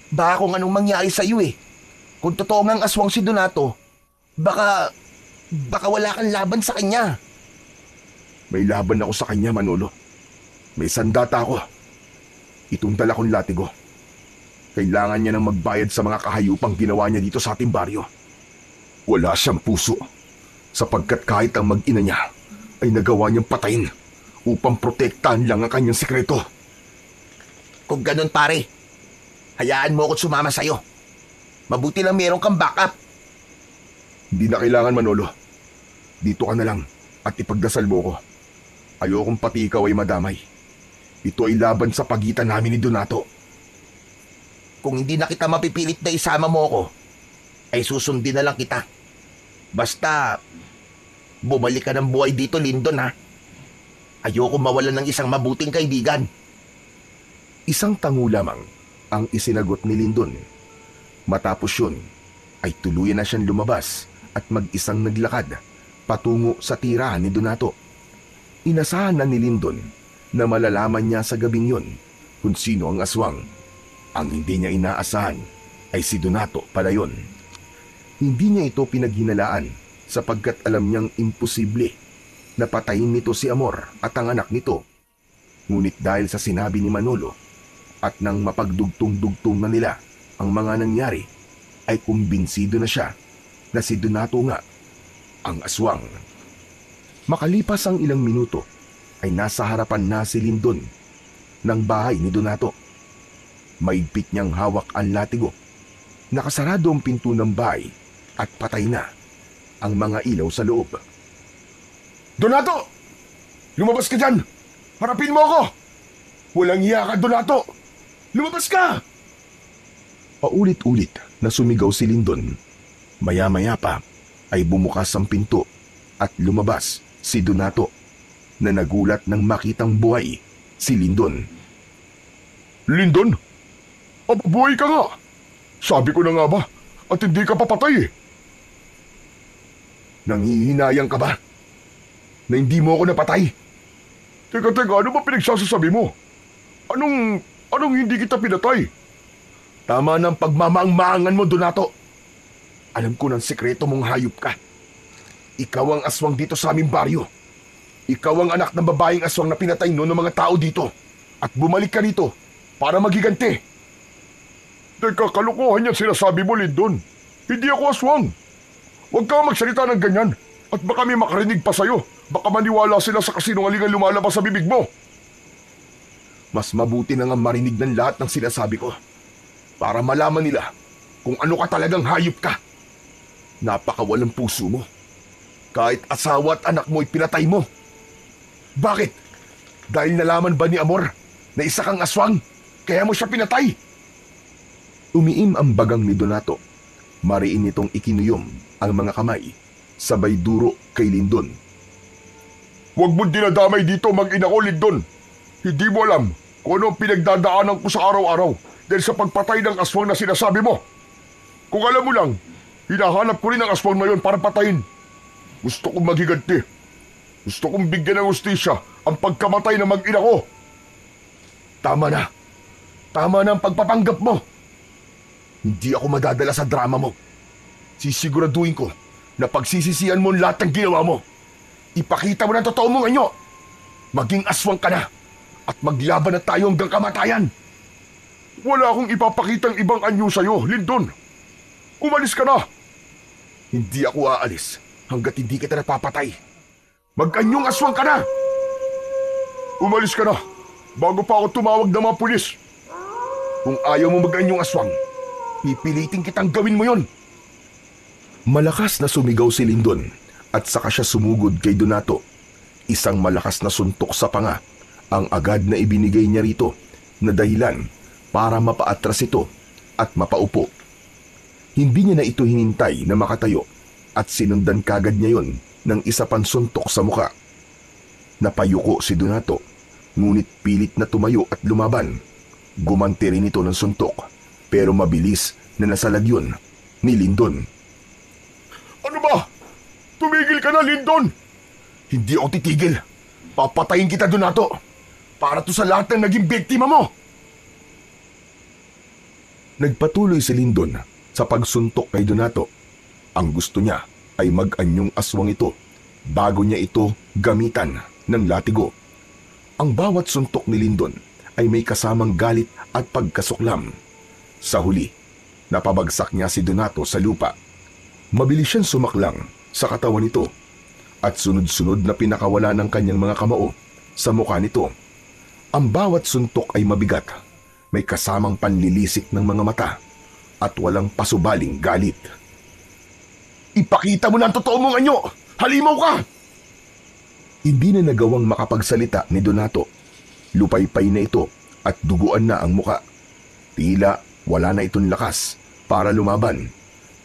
Baka kung anong mangyari sa iyo eh. Kung totoo ngang aswang si Donato, baka wala kang laban sa kanya. May laban ako sa kanya, Manolo. May sandata ako. Itong dala kong latigo. Kailangan niya nang magbayad sa mga kahayupang ginawa niya dito sa ating baryo. Wala siyang puso, sapagkat kahit ang mag-ina niya ay nagawa niyang patayin upang protektahan lang ang kanyang sikreto. Kung ganun pare, hayaan mo ako sumama sa'yo. Mabuti lang meron kang backup. Hindi na kailangan, Manolo. Dito ka na lang at ipagdasal mo ko. Ayokong pati ikaw ay madamay. Ito ay laban sa pagitan namin ni Donato. Kung hindi na kita mapipilit na isama mo ako, ay susundin na lang kita. Basta, bumalik ka ng buhay dito, Lindon ha. Ayoko mawalan ng isang mabuting kaibigan. Isang tango lamang ang isinagot ni Lindon. Matapos yun, ay tuluyan na siyang lumabas at mag-isang naglakad patungo sa tirahan ni Donato. Inasahan na ni Lindon na malalaman niya sa gabing yun kung sino ang aswang. Ang hindi niya inaasahan ay si Donato pala yun. Hindi niya ito pinaghinalaan sapagkat alam niyang imposible na patayin nito si Amor at ang anak nito. Ngunit dahil sa sinabi ni Manolo at nang mapagdugtong-dugtong na nila ang mga nangyari, ay kumbinsido na siya na si Donato nga ang aswang. Makalipas ang ilang minuto, ay nasa harapan na si Lindon ng bahay ni Donato. Maigpit niyang hawak ang latigo. Nakasarado ang pinto ng bahay at patay na ang mga ilaw sa loob. Donato! Lumabas ka dyan! Harapin mo ako! Walang hiya ka, Donato! Lumabas ka! Paulit-ulit na sumigaw si Lindon. Maya-maya pa ay bumukas ang pinto at lumabas si Donato na nagulat nang makitang buhay si Lindon. Lindon? Buhay ka nga! Sabi ko na nga ba at hindi ka papatay eh. Nanghihinayang ka ba? Na hindi mo ako napatay? Teka, ano ba pinagsasasabi mo? Anong hindi kita pinatay? Tama ng pagmamaang-maangan mo, Donato. Alam ko ng sikreto mong hayop ka. Ikaw ang aswang dito sa aming baryo. Ikaw ang anak ng babaeng aswang na pinatay noon ng mga tao dito. At bumalik ka rito para magiganti. Teka, kalukuhan yan sinasabi mo, Lindon. Hindi ako aswang. Huwag kang magsalita ng ganyan. At baka may makarinig pa sa'yo. Baka maniwala sila sa kasinungalingan lumalabas sa bibig mo. Mas mabuti na nga marinig ng lahat ng sinasabi ko. Para malaman nila kung ano ka talagang hayop ka. Napakawalang puso mo. Kahit asawa at anak mo pinatay mo. Bakit? Dahil nalaman ba ni Amor na isa kang aswang, kaya mo siya pinatay? Umiim ang bagang ni Donato. Mariin nitong ikinuyom ang mga kamay, sabay duro kay Lindon. Huwag mo dinadamay dito, mag-ina ko, Lindon. Hindi mo alam kung ano ang pinagdadaanan ko sa araw-araw dahil sa pagpatay ng aswang na sinasabi mo. Kung alam mo lang, hinahanap ko rin ang aswang na yon para patayin. Gusto kong maghiganti. Gusto kong bigyan ng hustisya ang pagkamatay ng mag-ina ko. Tama na. Tama na ang pagpapanggap mo. Hindi ako madadala sa drama mo. Sisiguraduhin ko na pagsisisihan mo lahat ng ginawa mo. Ipakita mo na totoo mong anyo. Maging aswang ka na at maglaban na tayo hanggang kamatayan. Wala akong ipapakitang ibang anyo sa'yo, Lindon. Umalis ka na. Hindi ako aalis hanggat hindi kita napapatay. Mag-anyong aswang ka na. Umalis ka na bago pa ako tumawag ng mga pulis. Kung ayaw mo mag-anyong aswang, pipilitin kitang gawin mo yon. Malakas na sumigaw si Lindon at saka siya sumugod kay Donato. Isang malakas na suntok sa panga ang agad na ibinigay niya rito na dahilan para mapaatras ito at mapaupo. Hindi niya na ito hinintay na makatayo at sinundan kagad niya yon ng isa pang suntok sa muka. Napayuko si Donato, ngunit pilit na tumayo at lumaban. Gumanti rin ito ng suntok, pero mabilis na nasalag yun ni Lindon. Ano ba? Tumigil ka na, Lindon! Hindi ako titigil. Papatayin kita, Donato, para to sa lahat ng naging biktima mo. Nagpatuloy si Lindon sa pagsuntok kay Donato. Ang gusto niya ay mag-anyong aswang ito bago niya ito gamitan ng latigo. Ang bawat suntok ni Lindon ay may kasamang galit at pagkasuklam. Sa huli, napabagsak niya si Donato sa lupa. Mabilis siyang sumaklang sa katawan nito at sunod-sunod na pinakawala ng kanyang mga kamao sa mukha nito. Ang bawat suntok ay mabigat, may kasamang panlilisik ng mga mata at walang pasubaling galit. Ipakita mo na ang totoo mong anyo! Halimaw ka! Hindi na nagawang makapagsalita ni Donato. Lupaypay na ito at duguan na ang muka. Tila wala na itong lakas para lumaban,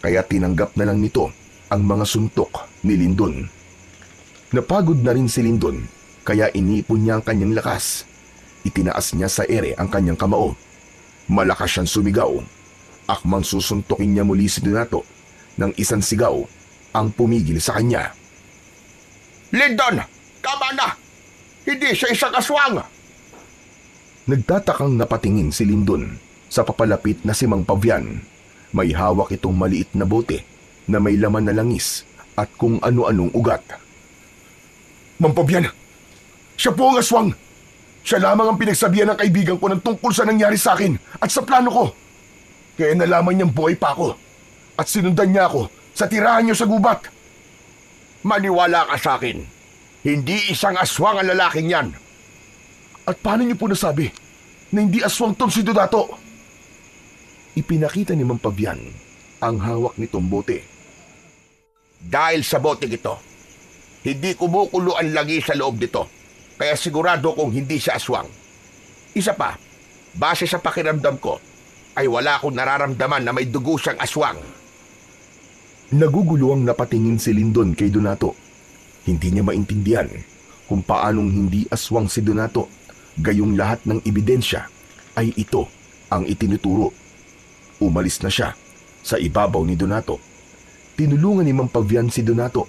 kaya tinanggap na lang nito ang mga suntok ni Lindon. Napagod na rin si Lindon, kaya inipon niya ang kanyang lakas. Itinaas niya sa ere ang kanyang kamao. Malakas siyang sumigaw. Akmang susuntokin niya muli si Donato nang isang sigaw ang pumigil sa kanya. Lindon! Tama na! Hindi siya isang aswang! Nagtatakang napatingin si Lindon sa papalapit na si Mang Pavian. May hawak itong maliit na bote na may laman na langis at kung ano-anong ugat. Mang Pavian! Siya po ang aswang! Siya lamang ang pinagsabihan ng kaibigan ko ng tungkol sa nangyari sa akin at sa plano ko. Kaya nalaman niyang buhay pa ako at sinundan niya ako sa tirahan niyo sa gubat. Maniwala ka sa akin. Hindi isang aswang ang lalaking yan. At paano niyo po nasabi na hindi aswang tong si Donato? Ipinakita ni Mang Pavian ang hawak nitong bote. Dahil sa bote ito, hindi kumukulo ang lagi sa loob nito. Kaya sigurado kong hindi siya aswang. Isa pa, base sa pakiramdam ko, ay wala akong nararamdaman na may dugo siyang aswang. Naguguluhang napatingin si Lindon kay Donato. Hindi niya maintindihan kung paanong hindi aswang si Donato, gayong lahat ng ebidensya ay ito ang itinuturo. Umalis na siya sa ibabaw ni Donato. Tinulungan ni Mang Pavian si Donato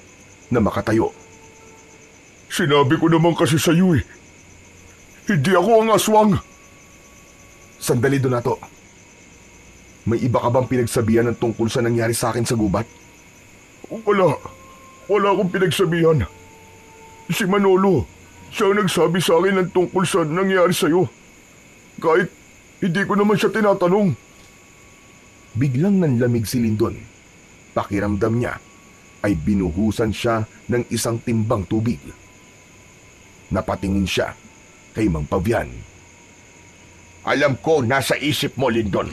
na makatayo. Sinabi ko naman kasi sa iyo eh. Hindi ako ang aswang. Sandali, Donato. May iba ka bang pinagsabihan ng tungkol sa nangyari sa akin sa gubat? Wala. Wala akong pinagsabihan. Si Manolo, siya ang nagsabi sa akin ng tungkol sa nangyari sa'yo. Kahit hindi ko naman siya tinatanong. Biglang nanlamig si Lindon. Pakiramdam niya ay binuhusan siya ng isang timbang tubig. Napatingin siya kay Mang Pavian. Alam ko nasa isip mo, Lindon.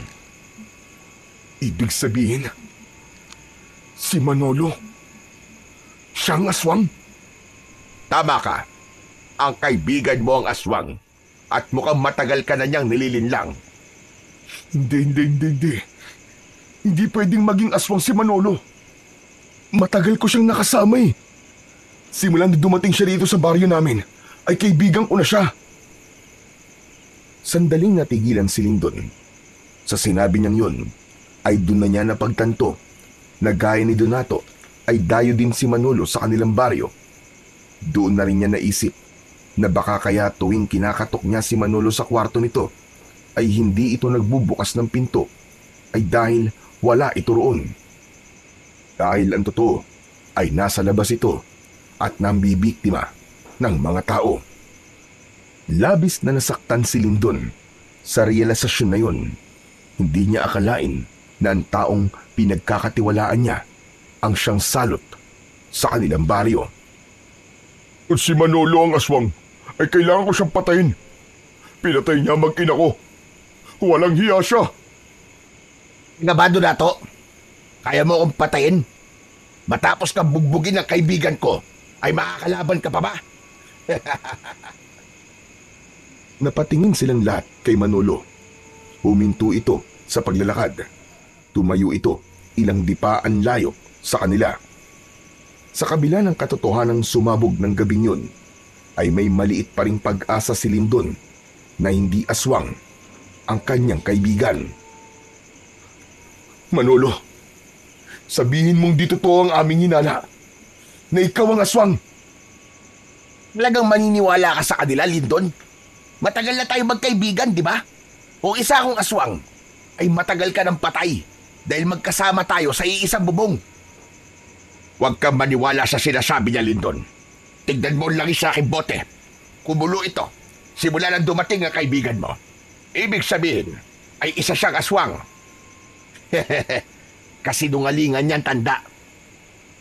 Ibig sabihin, si Manolo, siyang aswang? Tama ka. Ang kaibigan mo ang aswang. At mukhang matagal ka na niyang nililinlang. Hindi. Hindi pwedeng maging aswang si Manolo. Matagal ko siyang nakasama eh. Simulan na dumating siya dito sa baryo namin, ay kaibigan ko na siya. Sandaling natigilan si Lindon. Sa sinabi niyang yun, ay doon na niya napagtanto na gaya ni Donato ay dayo din si Manolo sa kanilang baryo. Doon na rin niya naisip na baka kaya tuwing kinakatok niya si Manolo sa kwarto nito ay hindi ito nagbubukas ng pinto ay dahil wala ito roon. Dahil ang totoo ay nasa labas ito at nambibiktima ng mga tao. Labis na nasaktan si Lindon sa realisasyon na yun. Hindi niya akalain na ang taong pinagkakatiwalaan niya ang siyang salot sa kanilang baryo. Kung si Manolo ang aswang, ay kailangan ko siyang patayin. Pinatay niya ang mag-ina ko. Walang hiya siya. Nga ba, Donato? Kaya mo akong patayin? Matapos kang bugbugin ng kaibigan ko, ay makakalaban ka pa ba? Napatingin silang lahat kay Manolo. Huminto ito sa paglalakad. Tumayo ito ilang dipaan layo sa kanila. Sa kabila ng katotohanang sumabog ng gabing yun, ay may maliit pa ring pag-asa si Lindon na hindi aswang ang kanyang kaibigan. Manolo, sabihin mong di totoo ang aming hinala na ikaw ang aswang. Talagang maniniwala ka sa kanila, Lindon? Matagal na tayo magkaibigan, di ba? Kung isa akong aswang, ay matagal ka ng patay dahil magkasama tayo sa iisang bubong. Huwag kang maniwala sa sinasabi niya, Lindon. Tignan mo lang sa aking bote. Kumulo ito simula nang dumating ang kaibigan mo. Ibig sabihin ay isa siyang aswang. Kasinungalingan niyan, tanda.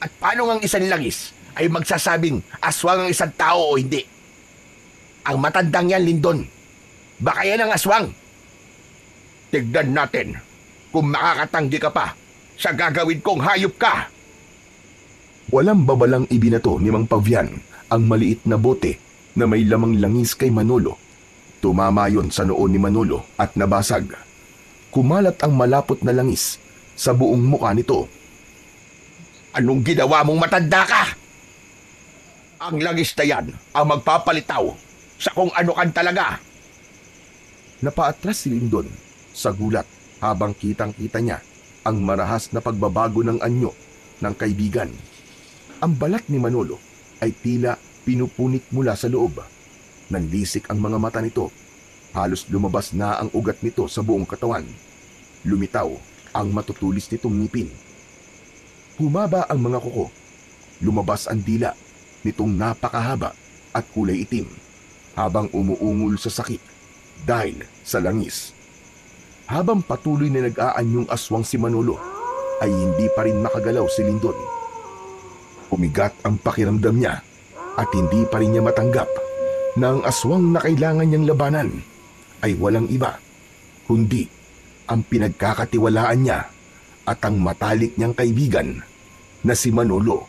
At paano ang isang langis ay magsasabing aswang ang isang tao o hindi? Ang matandang yan, Lindon. Baka yan ang aswang. Tignan natin kung makakatanggi ka pa sa gagawin kong hayop ka. Walang babalang ibinato ni Mang Pavian ang maliit na bote na may lamang langis kay Manolo. Tumama yon sa noo ni Manolo at nabasag. Kumalat ang malapot na langis sa buong mukha nito. Anong ginawa mong matanda ka? Ang langis na yan ang magpapalitaw sa kung ano kan talaga. Napaatras si Lindon sa gulat habang kitang-kita niya ang marahas na pagbabago ng anyo ng kaibigan. Ang balat ni Manolo ay tila pinupunit mula sa loob. Nanlisik ang mga mata nito. Halos lumabas na ang ugat nito sa buong katawan. Lumitaw ang matutulis nitong ngipin. Humaba ang mga kuko. Lumabas ang dila nitong napakahaba at kulay itim habang umuungol sa sakit dahil sa langis. Habang patuloy na nag-aanyong aswang si Manolo, ay hindi pa rin makagalaw si Lindon. Umigat ang pakiramdam niya at hindi pa rin niya matanggap na ang aswang na kailangan niyang labanan ay walang iba kundi ang pinagkakatiwalaan niya at ang matalik niyang kaibigan na si Manolo.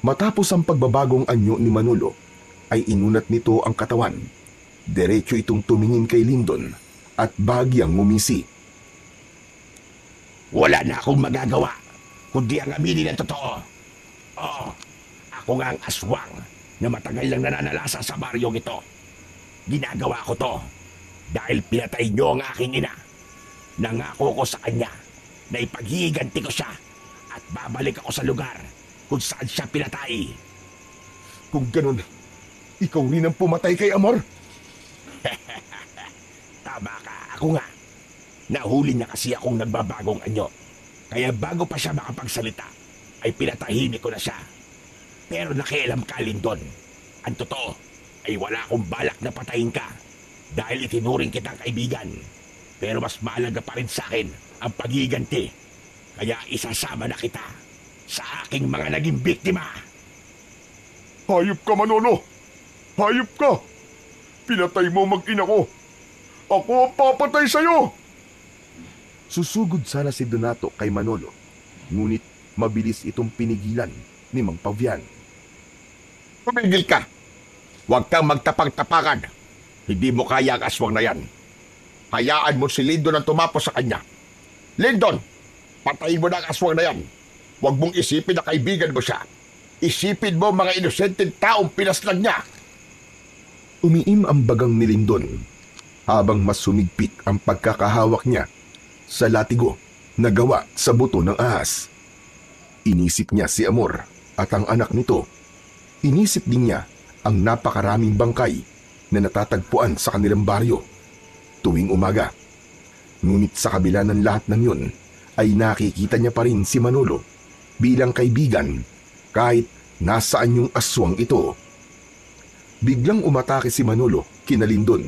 Matapos ang pagbabagong anyo ni Manolo ay inunat nito ang katawan. Diretso itong tumingin kay Lindon at bahagyang ngumisi. Wala na akong magagawa kundi ang aminin ang totoo. Oo, ako nga ang aswang na matagal lang nananalasa sa baryong ito. Ginagawa ko to dahil pinatay niyo ang aking ina. Nangako ko sa kanya na ipaghihiganti ko siya at babalik ako sa lugar kung saan siya pinatay. Kung ganun, ikaw rin ang pumatay kay Amor? Tama ka, ako nga. Nahuli niya kasi akong nagbabagong anyo. Kaya bago pa siya makapagsalita, ay pinatahimik ko na siya. Pero nakialam ka, Lindon. Ang totoo ay wala akong balak na patayin ka dahil itinuring kitang kaibigan. Pero mas mahalaga pa rin sa akin ang pagiganti. Kaya isasama na kita sa aking mga naging biktima. Hayop ka, Manolo! Hayop ka! Pinatay mo mag-ina ko! Ako ang papatay sa'yo! Susugod sana si Donato kay Manolo, ngunit mabilis itong pinigilan ni Mang Pavian. Tumigil ka! Huwag kang magtapang-tapangan. Hindi mo kaya ang aswang na yan. Hayaan mo si Lindon ang tumapos sa kanya. Lindon, patayin mo na ang aswang na yan. Huwag mong isipin na kaibigan mo siya. Isipin mo mga inosenteng taong pinaslang niya. Umiim ang bagang ni Lindon habang mas sumigpit ang pagkakahawak niya sa latigo na gawa sa buto ng ahas. Inisip niya si Amor at ang anak nito. Inisip din niya ang napakaraming bangkay na natatagpuan sa kanilang baryo tuwing umaga. Ngunit sa kabila ng lahat ng yun, ay nakikita niya pa rin si Manolo bilang kaibigan kahit nasaan yung aswang ito. Biglang umatake si Manolo kina Lindon.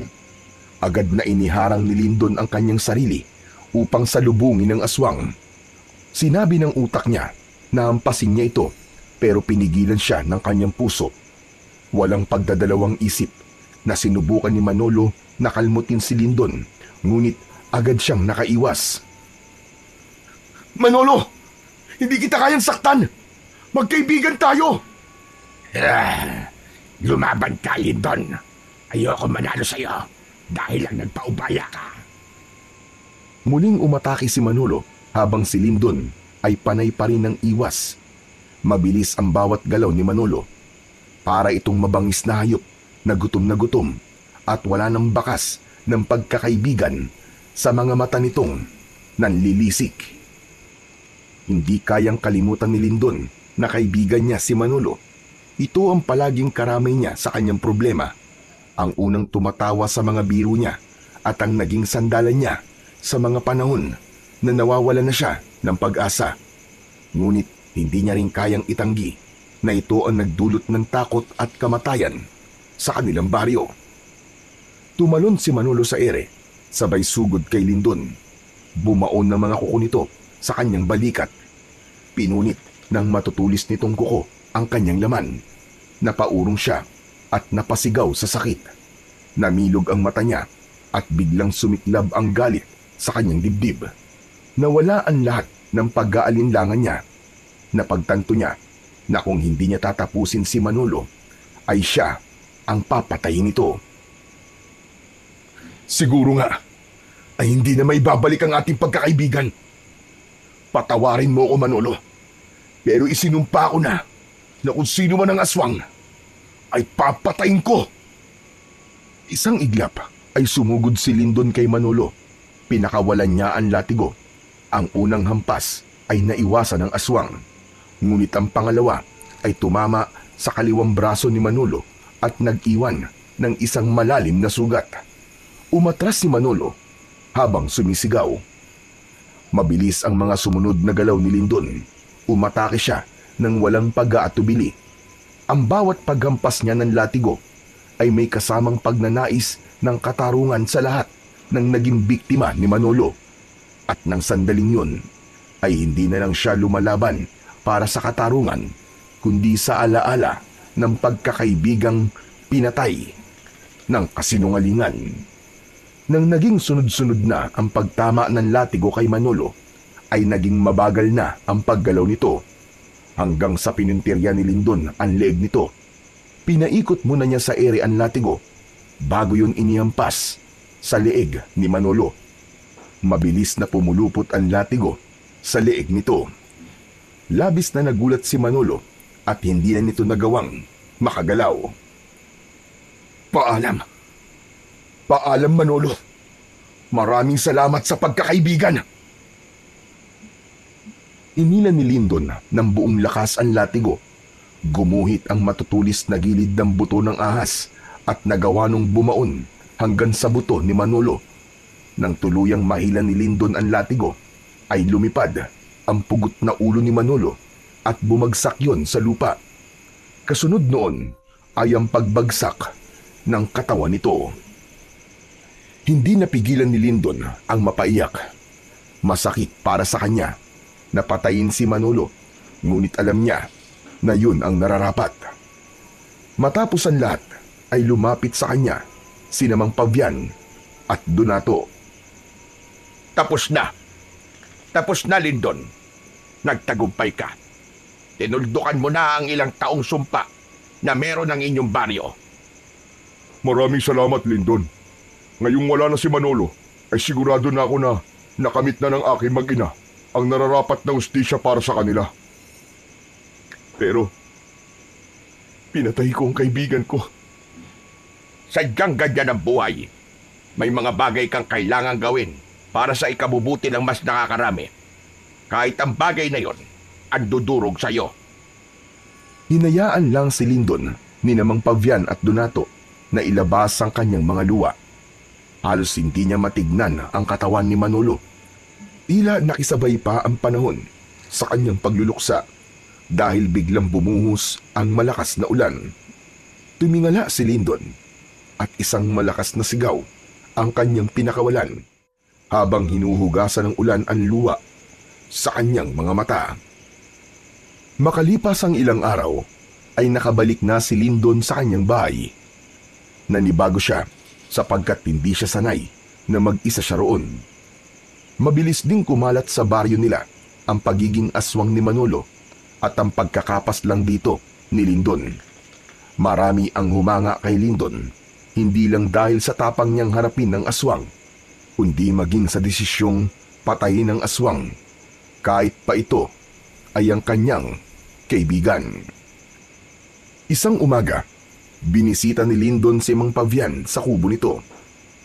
Agad na iniharang ni Lindon ang kanyang sarili upang salubungin ang aswang. Sinabi ng utak niya na hampasin niya ito pero pinigilan siya ng kanyang puso. Walang pagdadalawang isip na sinubukan ni Manolo na kalmutin si Lindon, ngunit agad siyang nakaiwas. Manolo! Hindi kita kayang saktan! Magkaibigan tayo! Lumaban ka, Lindon. Ayoko manalo sa'yo dahil lang nagpaubaya ka. Muling umatake si Manolo habang si Lindon ay panay pa rin ng iwas. Mabilis ang bawat galaw ni Manolo. Para itong mabangis na hayop na gutom at wala ng bakas ng pagkakaibigan sa mga mata nitong nanlilisik. Hindi kayang kalimutan ni Lindon na kaibigan niya si Manolo. Ito ang palaging karamay niya sa kanyang problema. Ang unang tumatawa sa mga biro niya at ang naging sandalan niya sa mga panahon na nawawalan na siya ng pag-asa. Ngunit hindi niya rin kayang itanggi na ito ang nagdulot ng takot at kamatayan sa kanilang baryo. Tumalon si Manolo sa ere, sabay sugod kay Lindon. Bumaon ng mga kuko nito sa kanyang balikat. Pinunit ng matutulis nitong kuko ang kanyang laman. Napaurong siya at napasigaw sa sakit. Namilog ang mata niya at biglang sumiklab ang galit sa kanyang dibdib. Nawala ang lahat ng pag-aalinlangan niya. Napagtanto niya na kung hindi niya tatapusin si Manolo, ay siya ang papatayin nito. Siguro nga ay hindi na may babalik ang ating pagkakaibigan. Patawarin mo ko, Manolo. Pero isinumpa ko na kung sino man ang aswang ay papatayin ko. Isang iglap ay sumugod si Lindon kay Manolo. Pinakawalan niya ang latigo. Ang unang hampas ay naiwasan ng aswang. Ngunit ang pangalawa ay tumama sa kaliwang braso ni Manolo at nag-iwan ng isang malalim na sugat. Umatras si Manolo habang sumisigaw. Mabilis ang mga sumunod na galaw ni Lindon. Umatake siya ng walang pag-aatubili. Ang bawat paghampas niya ng latigo ay may kasamang pagnanais ng katarungan sa lahat ng naging biktima ni Manolo. At nang sandaling yun, ay hindi na lang siya lumalaban para sa katarungan, kundi sa alaala ng pagkakaibigang pinatay ng kasinungalingan. Nang naging sunod-sunod na ang pagtama ng latigo kay Manolo, ay naging mabagal na ang paggalaw nito. Hanggang sa pinintirya ni Lindon ang leeg nito. Pinaikot muna niya sa ere ang latigo bago yun inihampas sa leeg ni Manolo. Mabilis na pumulupot ang latigo sa leeg nito. Labis na nagulat si Manolo at hindi na nito nagawang makagalaw. Paalam. Paalam, Manolo. Maraming salamat sa pagkakaibigan. Inila ni Lindon ng buong lakas ang latigo. Gumuhit ang matutulis na gilid ng buto ng ahas at nagawa nung bumaon hanggang sa buto ni Manolo. Nang tuluyang mahila ni Lindon ang latigo, ay lumipad ang pugot na ulo ni Manolo at bumagsak yon sa lupa. Kasunod noon ay ang pagbagsak ng katawan nito. Hindi napigilan ni Lyndon ang mapaiyak. Masakit para sa kanya na patayin si Manolo, ngunit alam niya na yun ang nararapat. Matapos ang lahat ay lumapit sa kanya sina Mang Pabian at Donato. Tapos na. Tapos na, Lyndon. Nagtagumpay ka. Tinuldukan mo na ang ilang taong sumpa na meron ng inyong baryo. Maraming salamat, Lyndon. Ngayong wala na si Manolo, ay sigurado na ako na nakamit na ng aking mag-ina ang nararapat na hustisya para sa kanila. Pero, pinatay ko ang kaibigan ko. Sadyang ganyan ang buhay. May mga bagay kang kailangang gawin para sa ikabubuti ng mas nakakarami. Kahit ang bagay na yon, ang dudurog sa'yo. Hinayaan lang si Lyndon ni Mang Pabian at Donato na ilabas ang kanyang mga luwa. Halos hindi niya matignan ang katawan ni Manolo. Tila nakisabay pa ang panahon sa kanyang pagluluksa dahil biglang bumuhos ang malakas na ulan. Tumingala si Lyndon at isang malakas na sigaw ang kanyang pinakawalan habang hinuhugasan ng ulan ang luwa sa kanyang mga mata. Makalipas ang ilang araw ay nakabalik na si Lyndon sa kanyang bahay. Nanibago siya sapagkat hindi siya sanay na mag-isa siya roon. Mabilis ding kumalat sa baryo nila ang pagiging aswang ni Manolo at ang pagkakapas lang dito ni Lyndon. Marami ang humanga kay Lyndon, hindi lang dahil sa tapang niyang harapin ng aswang, kundi maging sa desisyong patayin ng aswang, kahit pa ito ay ang kanyang kaibigan. Isang umaga, binisita ni Lyndon si Mang Pabian sa kubo nito.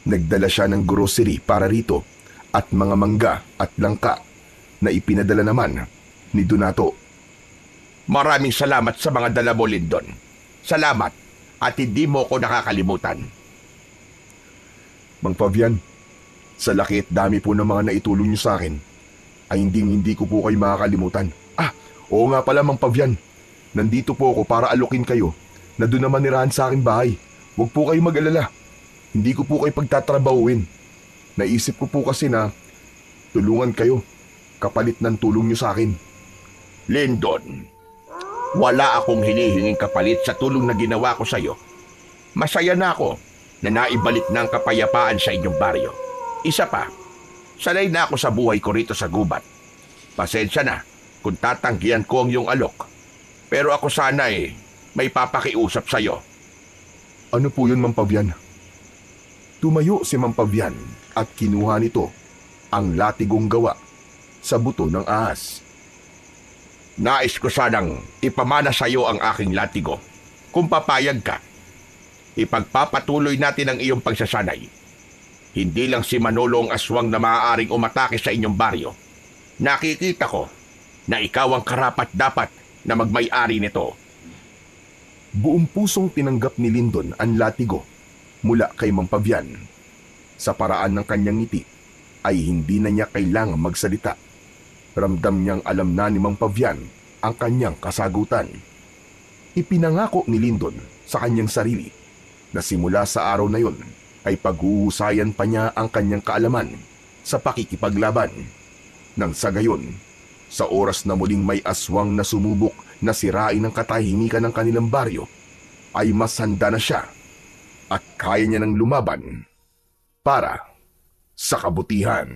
Nagdala siya ng grocery para rito at mga mangga at langka na ipinadala naman ni Donato. Maraming salamat sa mga dala mo, Lyndon. Salamat at hindi mo ko nakakalimutan. Mang Pabian, sa laki at dami po ng mga naitulong niyo sa akin, ay hindi ko po kayo makakalimutan. Oo nga pala, Mang Pabian, nandito po ako para alokin kayo na doon naman nirahan sa aking bahay. Huwag po kayo mag-alala. Hindi ko po kayo pagtatrabahuin. Naisip ko po kasi na tulungan kayo kapalit ng tulong niyo sa akin. Lyndon, wala akong hinihinging kapalit sa tulong na ginawa ko sa iyo. Masaya na ako na naibalik na ang kapayapaan sa inyong baryo. Isa pa, sanay na ako sa buhay ko rito sa gubat. Pasensya na kung tatanggihan ko ang iyong alok. Pero ako sana may papakiusap sa iyo. Ano po yun, Mang Pabian? Tumayo si Mang Pabian at kinuha nito ang latigong gawa sa buto ng ahas. Nais ko sanang ipamana sa iyo ang aking latigo. Kung papayag ka, ipagpapatuloy natin ang iyong pagsasanay. Hindi lang si Manolo ang aswang na maaaring umatake sa inyong baryo. Nakikita ko na ikaw ang karapat-dapat na magmay-ari nito. Buong pusong tinanggap ni Lyndon ang latigo mula kay Mang Pabian. Sa paraan ng kanyang ngiti ay hindi na niya kailangang magsalita. Ramdam niyang alam na ni Mang Pabian ang kanyang kasagutan. Ipinangako ni Lyndon sa kanyang sarili na simula sa araw na yon ay paghuhusayan pa niya ang kanyang kaalaman sa pakikipaglaban. Nang sa gayon, sa oras na muling may aswang na sumubok na sirain ang katahimikan ng kanilang baryo, ay mas handa na siya at kaya niya nang lumaban para sa kabutihan.